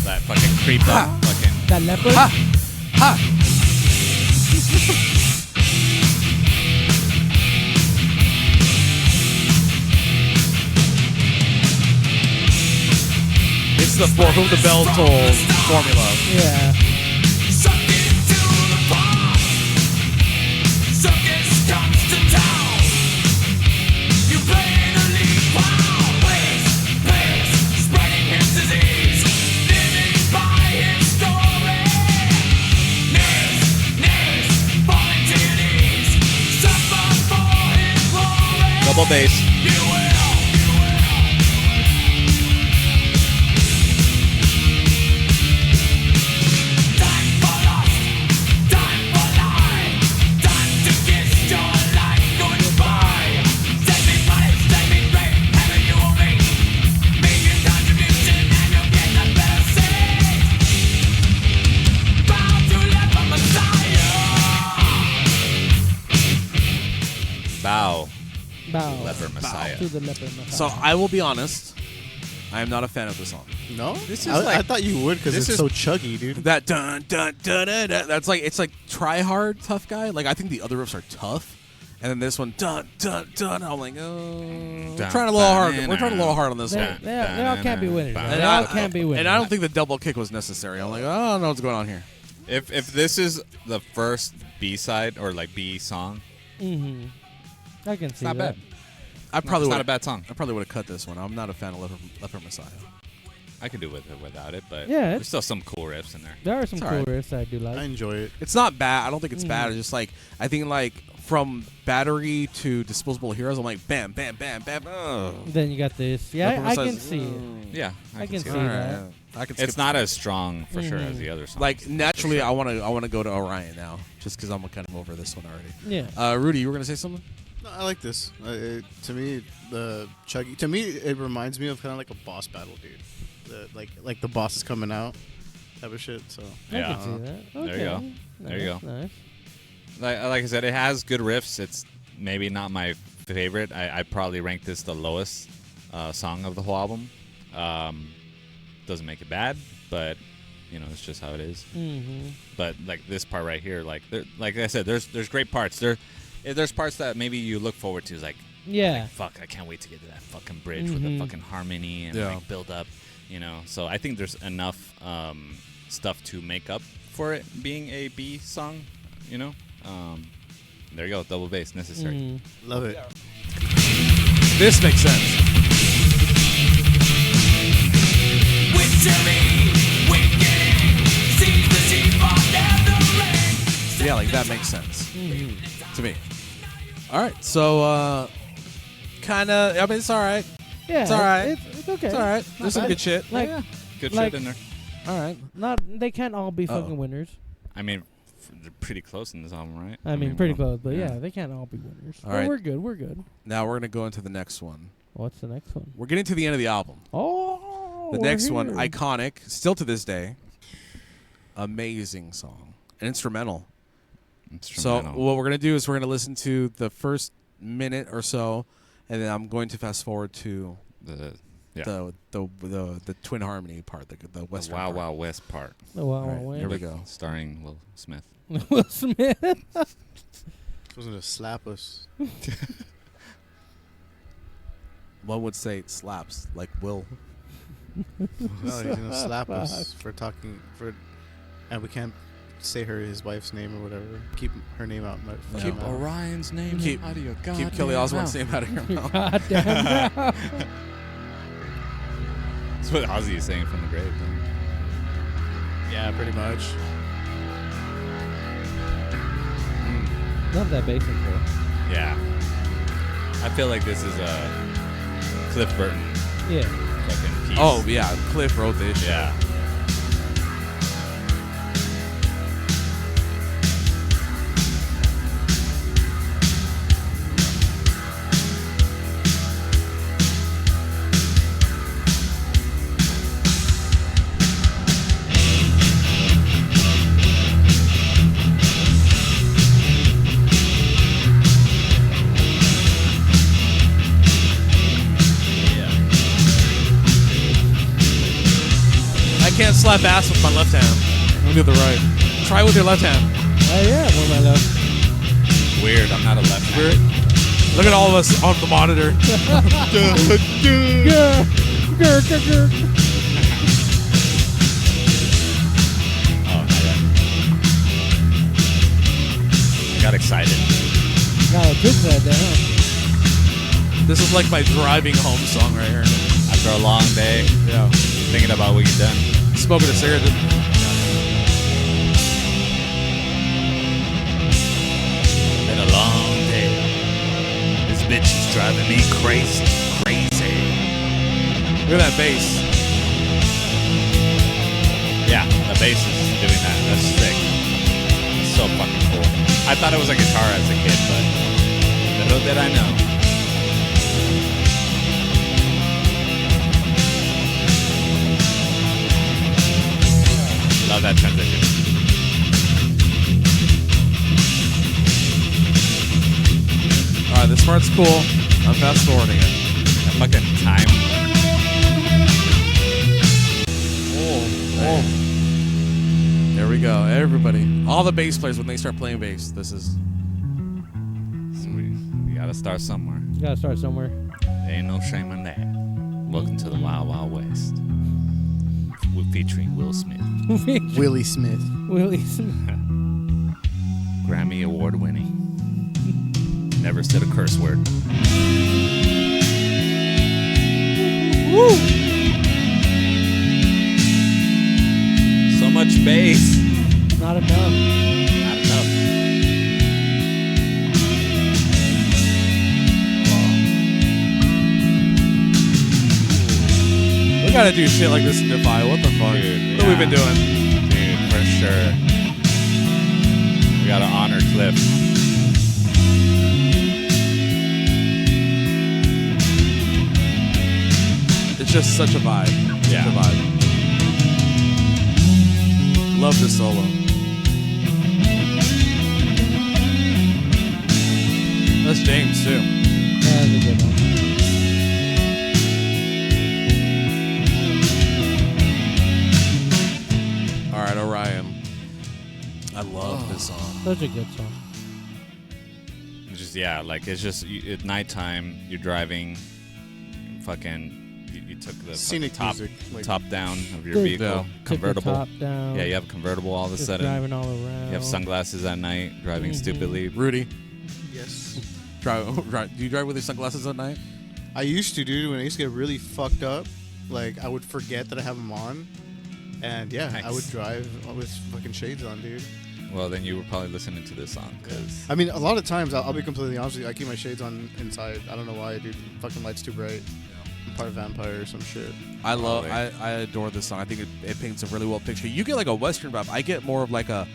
That fucking creep up. Fucking. That leopard. Ha! It's the For Whom the Bell Tolls formula. Yeah. Double bass. to the leper. So I will be honest. I am not a fan of the song. No, This is I like- thought you would because this it's is- so chuggy, dude. That dun dun dun dun, dun that's like try hard tough guy. Like I think the other riffs are tough, and then this one dun dun dun. I'm like, we're trying a little hard. We're trying a little hard on this They, one. they all can't be winners. And They all can't be winners. And I don't think the double kick was necessary. I'm like, I don't know what's going on here. If this is the first B side or like B song, Mm-hmm. I can see it's not that. bad. I probably it's not a would. bad song. I probably would have cut this one. I'm not a fan of Leper Messiah. I could do with it without it, but Yeah, there's still some cool riffs in there. There are some It's cool alright. riffs I do like. I enjoy it. It's not bad. I don't think it's bad. It's just like I think like from Battery to Disposable Heroes, I'm like bam, bam, bam, bam. Then you got this. Yeah, Leper I can Messiah's- see it. Yeah, I can see it. All that. right. I can. Skip It's not as strong for sure as the other songs. like naturally. I want to go to Orion now, just because I'm kind of over this one already. Yeah. Rudy, you were gonna say something? No, I like this. To me, the chuggy. To me, it reminds me of kind of like a boss battle, dude. Like the boss is coming out, type of shit. So I Yeah. can see that. There you Okay. go. There you Nice, go. Nice. like I said, it has good riffs. It's maybe not my favorite. I'd probably rank this the lowest song of the whole album. Doesn't make it bad, but it's just how it is. Mm-hmm. But like this part right here, like I said, there's great parts. There's parts that maybe you look forward to, like Yeah. fuck, I can't wait to get to that fucking bridge with the Mhm. fucking harmony and Yeah. like build up, So I think there's enough stuff to make up for it being a B song, There you go, double bass necessary. Mm. love it. This makes sense. Yeah, like that makes sense to me. All right, so kind of. I mean, it's all right. Yeah. It's all right. It's okay. It's all right. There's some bad. good shit. Like, Good Like- shit in there. All right. they can't all be fucking winners. I mean, they're pretty close in this album, right? I mean, pretty well, close, but yeah, they can't all be winners. All But right. we're good. We're good. Now we're gonna go into the next one. What's the next one? We're getting to the end of the album. Oh, The we're next one, here. iconic, still to this day. Amazing song, an instrumental. So Instrumental. what we're gonna do is we're gonna listen to the first minute or so, and then I'm going to fast forward to Yeah. the twin harmony part, the the western Wow part. Wow West part, Oh, wow, All right, wow, here we wow. go. starring Will Smith. Will Smith. Supposed to slap us. One would say it slaps like Will. No, he's gonna slap us for talking and we can't say his wife's name or whatever. Keep her name out. Yeah. Keep Wow. Orion's name Keep- out of your Keep Kelly Osbourne's name out of your mouth. God damn. That's what Ozzy is saying from the grave. Right? Yeah, pretty much. Love that bass intro. Yeah. I feel like this is a Cliff Burton Yeah. fucking piece. Oh yeah, Cliff wrote this. shit. yeah. I can't slap ass with my left hand. Let me do the right. Try with your left hand. Oh yeah, well, my love. Weird. I'm not a left Weird. Look at all of us on the monitor. Grr, grr, grr, grr. Oh, yeah. I got excited. Now it took that down. This is like my driving home song right here. After a long day, Yeah. thinking about what you've done. Smoking a cigarette. Been a long day. This bitch is driving me crazy. Look at that bass. Yeah, the bass is doing that. That's sick. It's so fucking cool. I thought it was a guitar as a kid, but little did I know. Love that transition. All right, this part's cool. I'm fast forwarding it. fucking time. Oh. There we go. Everybody. All the bass players, when they start playing bass, this is... Sweet. You gotta start somewhere. You gotta start somewhere. Ain't no shame in that. Welcome to the Wild Wild West. We're featuring Will Smith. Willie Smith. Willie Smith. Grammy Award winning. Never said a curse word. Woo! So much bass. Not enough. Not enough. We gotta do shit like this in Defy. What the fuck? Dude, What have we been doing? Dude, for sure. We gotta honor Cliff. It's just such a vibe. Yeah. Such a vibe. Love this solo. That's James too. That's a good one. All right, Orion. I love this song. Such a good song. Just it's just at nighttime. You're driving. Fucking, you took the Scenic top music, like- top down of your Dude, vehicle, yeah. Took the convertible. top down. Yeah, you have a convertible all of a Just sudden. driving all around. You have sunglasses at night, driving Mhm. stupidly. Rudy, Yes. do you drive with your sunglasses at night? I used to, dude. When I used to get really fucked up, like I would forget that I have them on, and yeah, I Nice. would drive with fucking shades on, dude. Well, then you were probably listening to this song because I mean, a lot of times I'll be completely honest with you. I keep my shades on inside. I don't know why, dude. Fucking light's too bright. I'm part of vampire or some shit. I love. Probably. I adore this song. I think it paints a really well picture. You get like a Western vibe. I get more of like a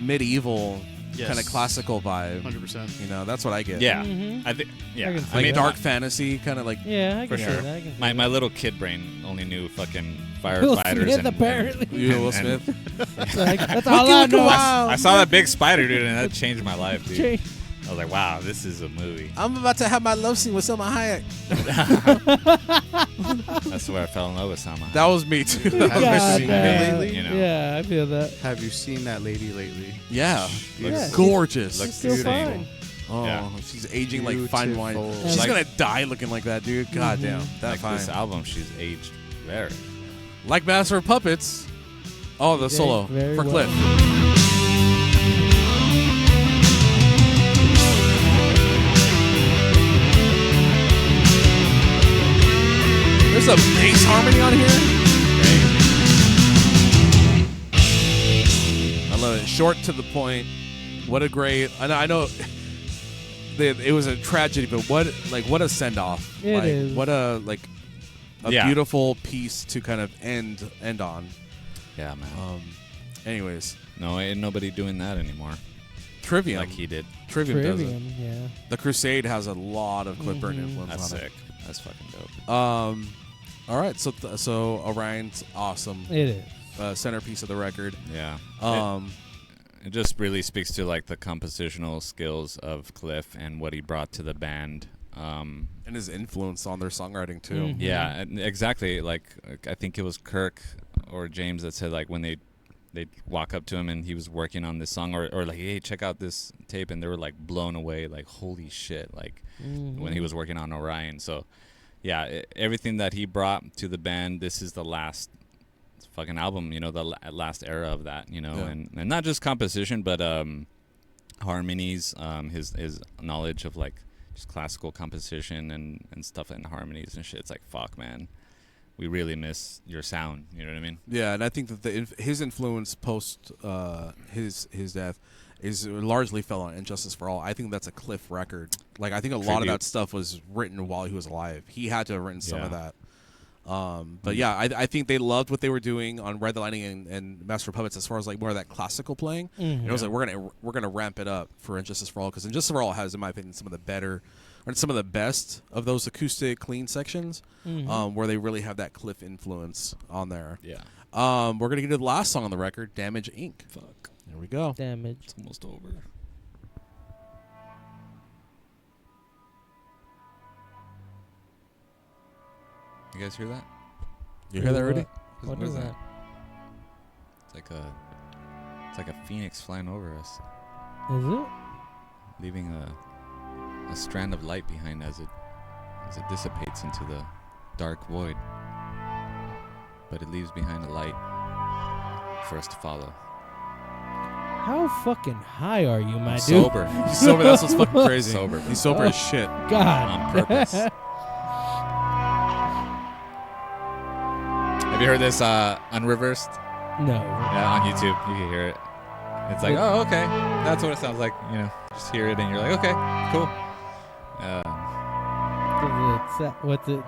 medieval Yes. kind of classical vibe. 100%. You know, that's what I get. yeah, Mhm. I think yeah. I can I, see Like mean, dark fantasy, kind of like. Yeah, I For can sure. see that. I can see my that. little kid brain only knew fucking Will firefighters Smith, and apparently. You know Will and- Smith. That's all I know. I saw that big spider, dude, and that changed my life, dude. Change- I was like, wow, this is a movie. I'm about to have my love scene with Selma Hayek. That's where I fell in love with Sama. That was me too. That was God me. God seen damn. her lately? You know. Yeah, I feel that. Have you seen that lady lately? Yeah, Yeah. gorgeous. Looks Still beautiful. fine. Oh, Yeah. she's aging like fine wine. Beautiful. She's Like- gonna die looking like that, dude. God damn, that Like fine. this album, she's aged very. Like Master of Puppets. Oh, the Aged solo very for well. Cliff. There's a bass harmony on here. I love it. Short to the point. What a great. I know. It was a tragedy, but what a send off. It is. What a Yeah. beautiful piece to kind of end on. Yeah, man. Anyways, No, ain't nobody doing that anymore. Trivium. Like he did. Trivium does it. Trivium, yeah. The Crusade has a lot of Cliff Burton Mhm. influence That's on sick. That's fucking dope. it. All right, so Orion's awesome. It is. Centerpiece of the record. Yeah. Um, It just really speaks to like the compositional skills of Cliff and what he brought to the band. and his influence on their songwriting too. Mhm. Yeah, and exactly. Like I think it was Kirk or James that said like when they'd walk up to him and he was working on this song or like, hey, check out this tape, and they were like blown away, like holy shit, like when he was working on Orion. So yeah, everything that he brought to the band, this is the last fucking album, you know, the last era of that, you know, Yeah. and not just composition, but harmonies, his knowledge of like just classical composition and stuff and harmonies and shit. It's like, fuck, man, we really miss your sound. You know what I mean? Yeah, and I think that his influence post his death is largely fell on Injustice for All. I think that's a Cliff record. Like I think a lot of Tribute. that stuff was written while he was alive. He had to have written some of Yeah. that. But yeah, I think they loved what they were doing on Red the Lightning and Master of Puppets as far as like more of that classical playing. Mhm. And it was like we're gonna ramp it up for Injustice for All because Injustice for All has, in my opinion, some of the better or some of the best of those acoustic clean sections where they really have that Cliff influence on there. Yeah. We're gonna get to the last song on the record, Damage Inc. Fuck. Here we go. Damage. It's almost over. You guys hear that? You hear that already? What is that? It's like a phoenix flying over us, Is it? leaving a strand of light behind as it dissipates into the dark void. But it leaves behind a light for us to follow. How fucking high are you, my dude? Sober. He's sober. That's what's fucking crazy. Sober. He's sober as shit. God. On purpose. Have you heard this unreversed? No. Yeah, on YouTube. You can hear it. It's like, oh, okay. That's what it sounds like. You know, just hear it and you're like, okay, cool.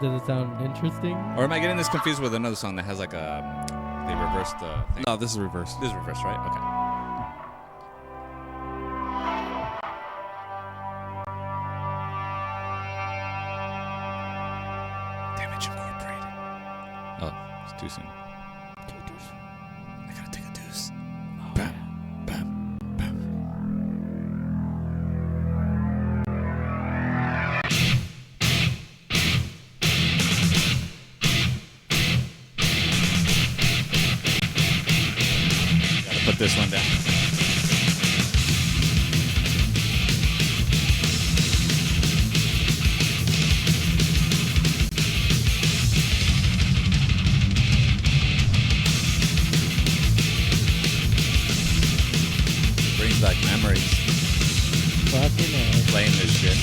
Does it sound interesting? Or am I getting this confused with another song that has like a... They reversed the thing? No, this is reversed. This is reversed, right? Okay. Damage Incorporated. Oh, it's too soon. I gotta take a deuce. Bam, bam, bam. Gotta put this one down. Brings back memories Fucking hell. playing this shit.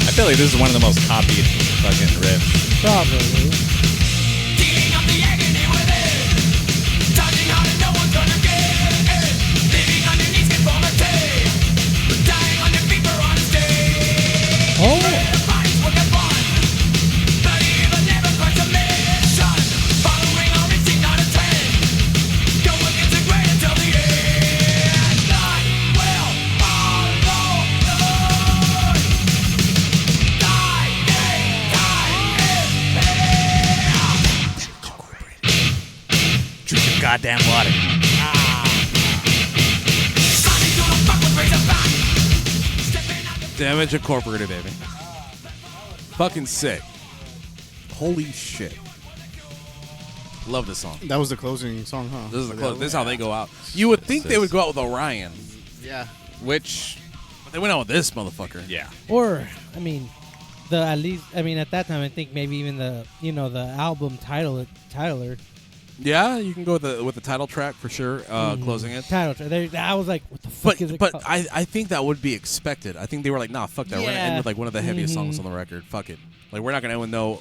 I feel like this is one of the most copied fucking riffs. Probably. Oh. Drink your goddamn water. Damage Incorporated, baby. Fucking sick. Holy shit. Love this song. That was the closing song, huh? This is the close. This is how they go out. You would think they would go out with Orion, Yeah. Which, but they went out with this motherfucker. yeah. Or, I mean, at that time, I think maybe even the album titler. Yeah, you can go with the title track for sure. Closing it. Title track. I was like, what the fuck is it But called? I think that would be expected. I think they were like, nah, fuck that. We're gonna end Yeah. with like one of the heaviest songs on the record. Fuck it. Like we're not gonna end with no,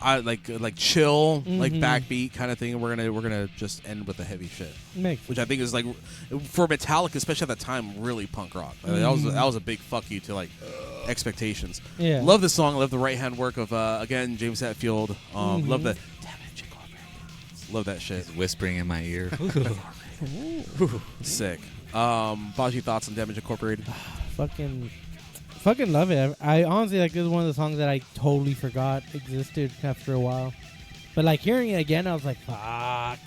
like chill, like backbeat kind of thing. We're gonna just end with the heavy shit, Makes which I think is like for Metallica, especially at that time, really punk rock. Like, that was a big fuck you to like expectations. Yeah. Love this song. Love the right hand work of again James Hetfield. Love the Damage Incorporated. Love that shit. He's whispering in my ear. Sick. Baji, thoughts on Damage Incorporated? fucking love it. I honestly like this is one of the songs that I totally forgot existed after a while. But like hearing it again, I was like, fuck.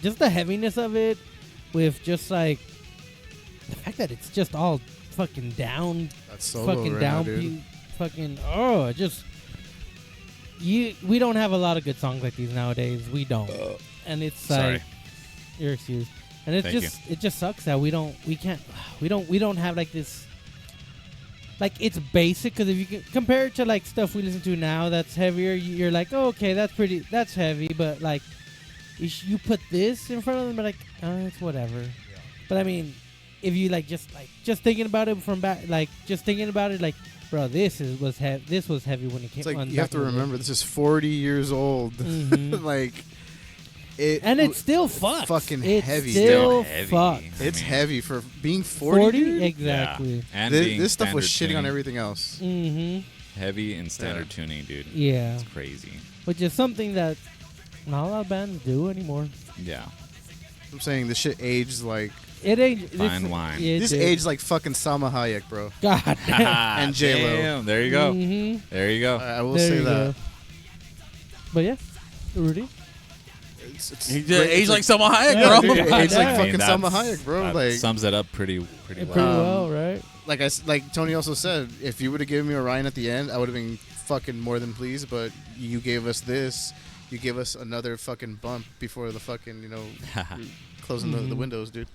Just the heaviness of it with just like the fact that it's just all fucking down. That's solo Fucking right now, down. dude. We don't have a lot of good songs like these nowadays. We don't. And it's Sorry. like, you're excused. And it's Thank it just sucks that we don't have like this, like it's basic, because if you can compare it to like stuff we listen to now that's heavier, you're like, oh, okay, that's heavy, but like you put this in front of them, but like, it's whatever. But I mean, if you just thinking about it from back, just thinking about it, bro, this was heavy when it came. It's like on you have to remember this is 40 years old. Mhm. Like and it's still fucked. Fucking it's heavy. Still Heavy. fucked. It's heavy for being 40. dude. Exactly. Yeah. And This stuff was shitting standard on tuning. everything else. Mm-hmm. Heavy and standard tuning, dude. Yeah. It's crazy. Which is something that not a lot of bands do anymore. Yeah. I'm saying this shit aged like It ain't Fine wine. It this did. aged like fucking Salma Hayek, bro. God. And J-Lo. Damn, there you go. Mhm. There you go. I will There say you that. But yeah, Rudy. It's He great. aged It's like Selma Hayek, Yeah, bro. dude, it aged like Yeah. fucking Selma that's- Hayek, bro. that Like sums it up pretty Pretty well. well, right? like Tony also said, if you would have given me Orion at the end, I would have been fucking more than pleased. But you gave us this. You gave us another fucking bump before the fucking closing the windows, dude.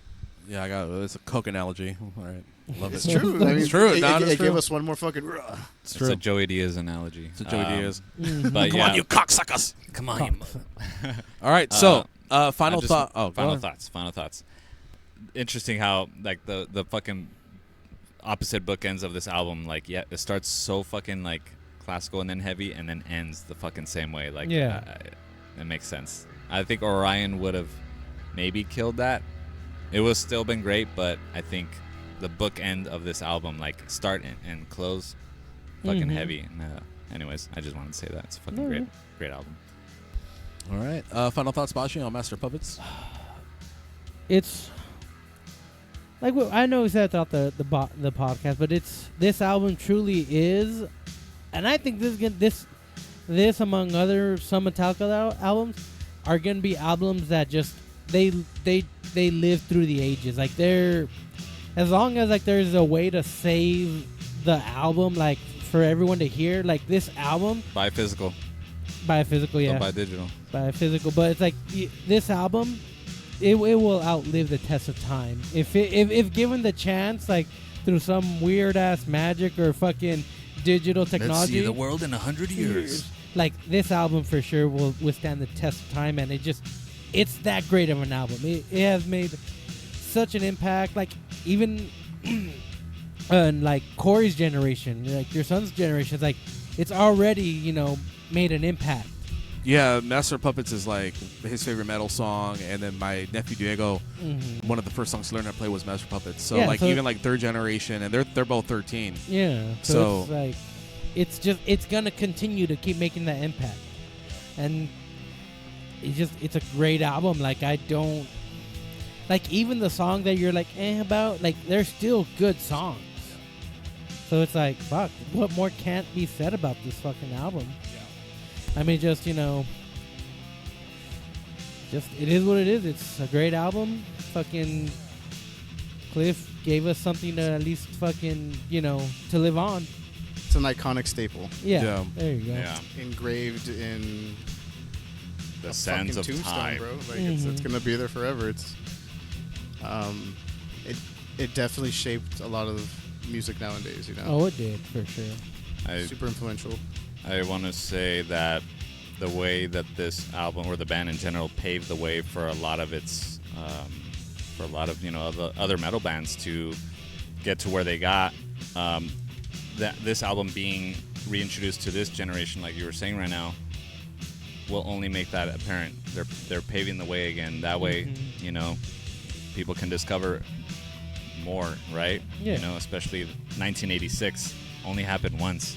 Yeah, I got it. It's a Coke analogy. All right, love It's it. true. I mean, It's true. It, No, it, it's it true. gave us one more fucking. It's It's true. a Joey Diaz analogy. It's a Joey Diaz. But Come yeah, on, you cocksuckers. come on, you mother- All right, so final just- thought. Oh, go final on. thoughts. Final thoughts. Interesting how like the fucking opposite bookends of this album. Like, yeah, it starts so fucking like classical and then heavy, and then ends the fucking same way. Like, Yeah. it makes sense. I think Orion would have maybe killed that. It would still been great, but I think the bookend of this album, like start and close, fucking Mhm. heavy. And, anyways, I just wanted to say that it's a fucking Alright. great album. All right, final thoughts, Bashi, on Master Puppets. It's like I know we said throughout the podcast, but this album truly is, and I think this among other some Metallica albums are gonna be albums that just they live through the ages. Like they're, as long as like there's a way to save the album, like for everyone to hear, like this album Buy physical, by physical, yeah, don't buy digital. by physical, but it's like this album, it will outlive the test of time if given the chance, like through some weird ass magic or fucking digital technology. world in 100 Like this album for sure will withstand the test of time, and it's that great of an album. It has made such an impact. Like even like Corey's generation, like your son's generation, it's already made an impact. Yeah, Master of Puppets is like his favorite metal song, and then my nephew Diego, one of the first songs to learn how to play was Master Puppets. So Yeah, like so- even like third generation, and they're both 13. Yeah. So- It's like it's gonna continue to keep making that impact, and it's a great album. Like I don't like even the song that you're like about, like they're still good songs. So it's like, fuck, what more can't be said about this fucking album? I mean, just it is what it is. It's a great album. Fucking Cliff gave us something to at least fucking to live on. It's an iconic staple Yeah, Yeah. there you go. Yeah, engraved in the a sands fucking of tombstone, time. bro. Like it's Mhm. gonna be there forever. It's it definitely shaped a lot of music nowadays. Oh, it did for sure. Super influential. I want to say that the way that this album or the band in general paved the way for a lot of its, for a lot of other metal bands to get to where they got. That this album being reintroduced to this generation, like you were saying right now, will only make that apparent. They're paving the way again. That way, people can discover more, right? Yeah. Especially 1986 only happened once.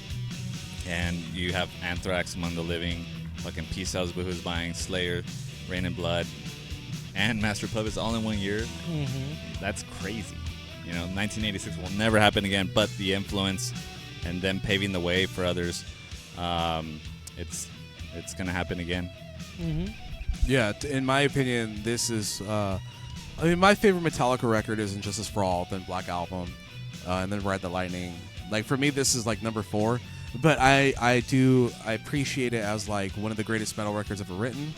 And you have Anthrax, Among the Living, fucking Peace Sells Who's Buying, Slayer, Rain and Blood, and Master Puppets all in 1 year. That's crazy. 1986 will never happen again, but the influence and them paving the way for others, it's going to happen again. Yeah, in my opinion, this is. My favorite Metallica record is Injustice for All, then Black Album, and then Ride the Lightning. Like for me, this is like number 4. But I appreciate it as like one of the greatest metal records ever written.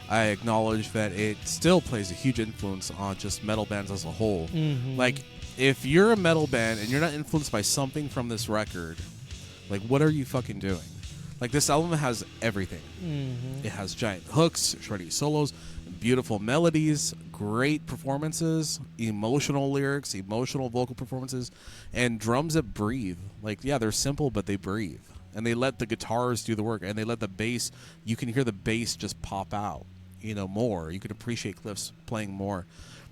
I acknowledge that it still plays a huge influence on just metal bands as a whole. Like if you're a metal band and you're not influenced by something from this record, like what are you fucking doing? Like this album has everything. It has giant hooks, shreddy solos, beautiful melodies, great performances, emotional lyrics, emotional vocal performances, and drums that breathe. Like, yeah, they're simple, but they breathe. And they let the guitars do the work, and they let the bass, you can hear the bass just pop out, more. You can appreciate Cliff's playing more.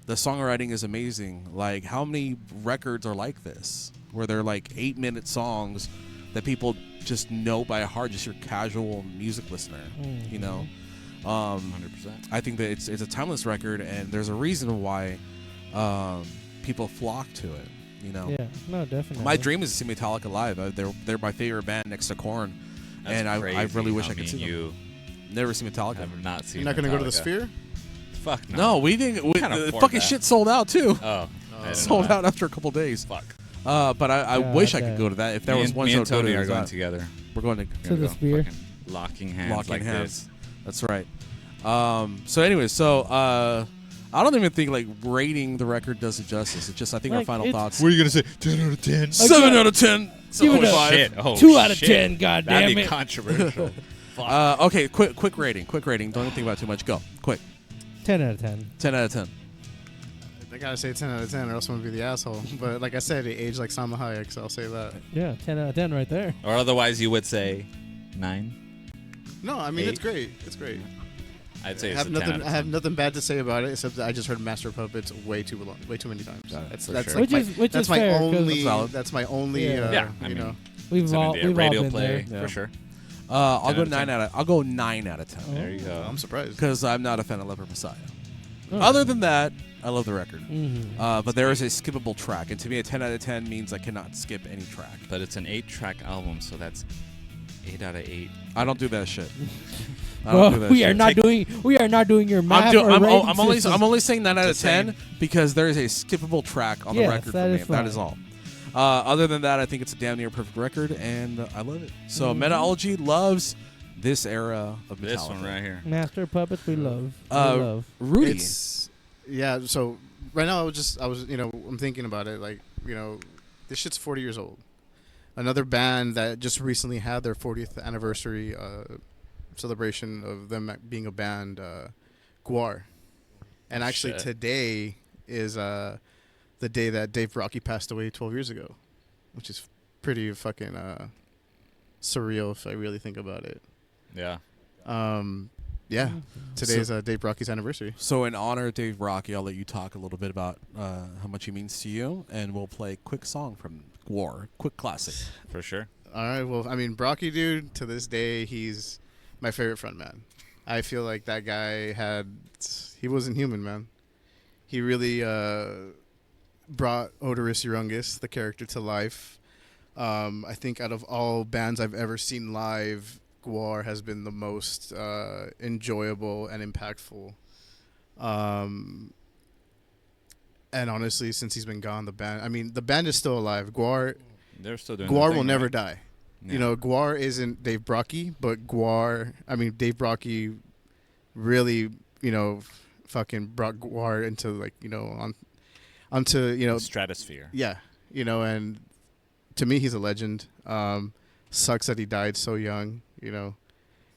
The songwriting is amazing. Like, how many records are like this, where they're like 8-minute songs that people just know by heart, just your casual music listener, 100%. I think that it's a timeless record, and there's a reason why people flock to it. Yeah, no, definitely. My dream is to see Metallica live. They're my favorite band next to Korn, That's and I crazy really wish how I could me see and them. you Never seen Metallica. Have not seen. You're not gonna go to the Metallica. Sphere? Fuck no. No, we didn't. Can't The afford fucking that. shit sold out too. Oh, I didn't Sold know that. out after a couple days. Fuck. But I God wish I could damn. go to that. If there Me was and, one me show and to go Tony to, are it going was that. together. We're going to To the Sphere. fucking locking hands locking like hands. this. That's right. So anyway, I don't even think like rating the record does it justice. It's just I think our Like, final it's- thoughts. What are you gonna say? 10 out of 10. 7 out of 10. Give it a- 7.5. Shit. Oh, 2 out of shit. 10, goddamn That'd be it. controversial. Okay, quick rating. Quick rating. Don't think about it too much. Go. Quick. 10 out of 10. 10 out of 10. I gotta say 10 out of 10, or else I'm gonna be the asshole. But like I said, it aged like Salma Hayek, so I'll say that. Yeah, 10 out of 10 right there. Or otherwise, you would say 9. No, I mean it's 8? great. It's great. I'd say I it's have a 10 nothing. out of I have 10. nothing bad to say about it, except that I just heard Master Puppets way too many times. That's For that's sure. like Which my, is- which that's is my fair, 'cause- only. That's valid. That's my only. Yeah. Yeah, I you mean, know. We've It's an all, idea. we've Radio all been play there. Yeah. for sure. I'll 10 go out of 9 10. out of. I'll go 9 out of 10 Oh. There you go. I'm surprised. because I'm not a fan of Leper Messiah. Oh. Other than that, I love the record. Mhm. But there is a skippable track, and to me, a 10 out of 10 means I cannot skip any track. But it's an 8-track album, so that's 8 out of 8. I don't do that shit. I don't do that we shit. are not doing. We are not doing your math. I'm only saying 9 out of Just 10 saying. because there is a skippable track on the Yes, record that for me. is That is fine. all. Other than that, I think it's a damn near perfect record, and I love it. So Mhm. Metallurgy loves this era of Metallica. This one right here. Master puppets. We love. We Uh, love. Rudy. Yeah. So right now, I'm thinking about it. Like, this shit's 40 years old. Another band that just recently had their 40th anniversary celebration of them being a band, Gwar. And actually, Shit. today is the day that Dave Rocky passed away 12 years ago, which is pretty fucking surreal if I really think about it. Yeah. Yeah, today's Dave Rocky's anniversary. So in honor of Dave Rocky, I'll let you talk a little bit about how much he means to you, and we'll play a quick song from War, quick classic. For sure. All right, well, I mean, Brocky, dude, to this day, he's my favorite frontman. I feel like that guy he wasn't human, man. He really brought Odorous Urungus, the character, to life. I think out of all bands I've ever seen live, Gwar has been the most enjoyable and impactful. And honestly, since he's been gone, the band is still alive. Gwar They're still doing Gwar their will thing, never right? die. Yeah. You know, Gwar isn't Dave Brocky, but Dave Brocky really, fucking brought Gwar into onto Stratosphere. yeah, and to me he's a legend. Sucks that he died so young,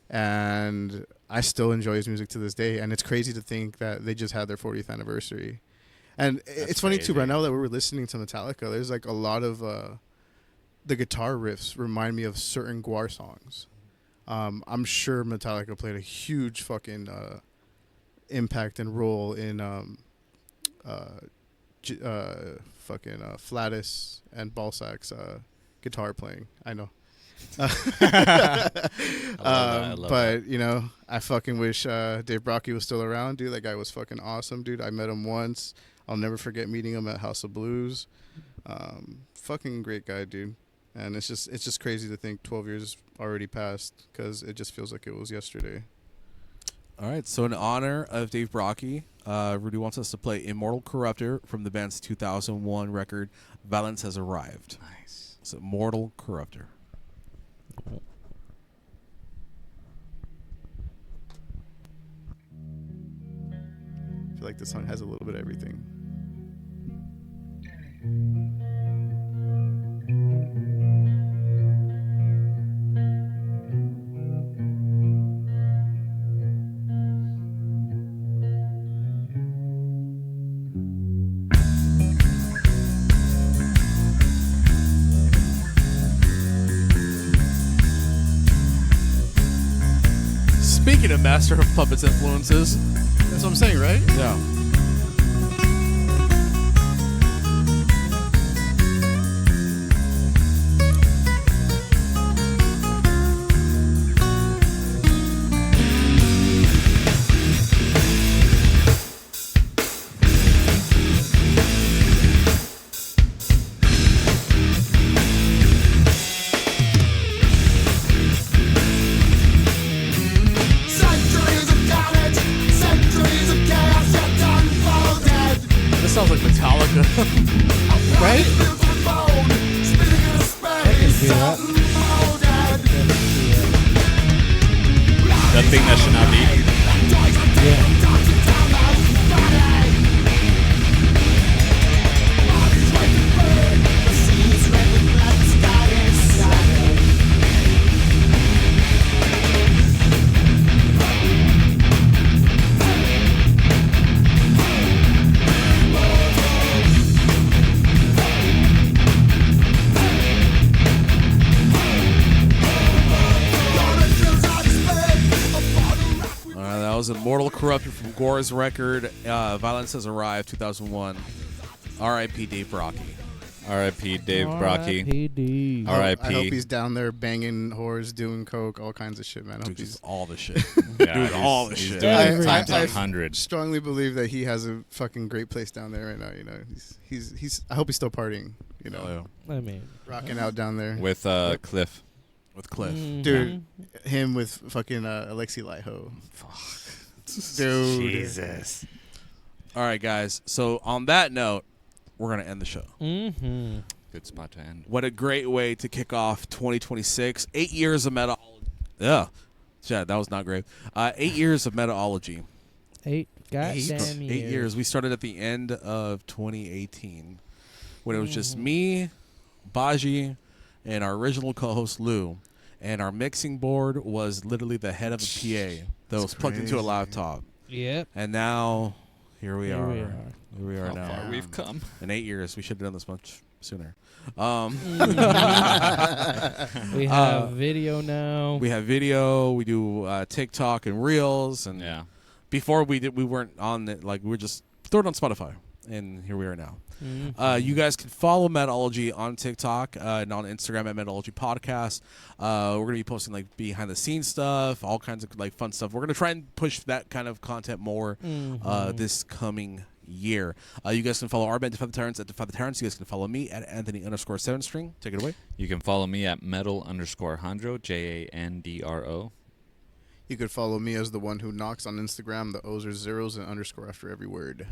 and I still enjoy his music to this day. And it's crazy to think that they just had their 40th anniversary. And it's funny too, crazy. right now that we're listening to Metallica, there's like a lot of the guitar riffs remind me of certain Gwar songs. I'm sure Metallica played a huge fucking impact and role in Flatus and Balsac's guitar playing. I know. I love But I fucking wish Dave Brocky was still around, dude. That guy was fucking awesome, dude. I met him once. I'll never forget meeting him at House of Blues. Fucking great guy, dude. And it's just crazy to think 12 years already passed, because it just feels like it was yesterday. All right, so in honor of Dave Brocky, Rudy wants us to play Immortal Corruptor from the band's 2001 record, Violence Has Arrived. Nice. It's Immortal Corruptor. I feel like this song has a little bit of everything. Speaking of Master of Puppets influences, That's what I'm saying, right? yeah. So Right? I can see that. The thing that should not be. Yeah. That was Immortal Corrupted from Gore's record. Violence Has Arrived, 2001. R.I.P. Dave Brocky. R.I.P. Dave Brocky. R.I.P.D. R.I.P. I hope he's down there banging whores, doing coke, all kinds of shit, man. I hope Dude, he's. just all the shit. Yeah, Dude, all the he's shit. doing it I- times I- 100. Strongly believe that he has a fucking great place down there right now. You know, he's. I hope he's still partying. You know, Oh, yeah. I mean, rocking out down there. With Cliff. With Cliff. Dude, him with fucking Alexi Laiho. Dude. Jesus. All right, guys. So on that note, we're going to end the show. Mm-hmm. Good spot to end. What a great way to kick off 2026. 8 years of Metalology. Yeah. Yeah, that was not great. 8 years of Metalology. 8 goddamn years. 8 years. We started at the end of 2018 when it was just me, Baji, and our original co-host Lou. And our mixing board was literally the head of a PA that was plugged into a crazy. laptop. Yep. And now, here we Here are. we are. Here we are How now. far we've come. In 8 years. We should have done this much sooner. We have video now. We have video. We do TikTok and Reels. And Yeah. before we weren't on it. Like, we were just throw it on Spotify. And here we are now. You guys can follow Metalology on TikTok and on Instagram at Metalology Podcast. We're gonna be posting like behind the scenes stuff, all kinds of like fun stuff. We're gonna try and push that kind of content more this coming year. You guys can follow our band Defy the Tyrants at Defy the Tyrants. You guys can follow me at Anthony_7string. Take it away. You can follow me at metal_Jandro, Jandro. You could follow me as the one who knocks on Instagram. The O's are zeros and underscore after every word.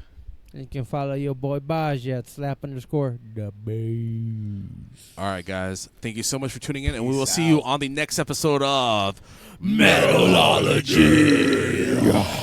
You can follow your boy Baj at /the bass. All right, guys. Thank you so much for tuning in, and we will see you on the next episode of Metalology.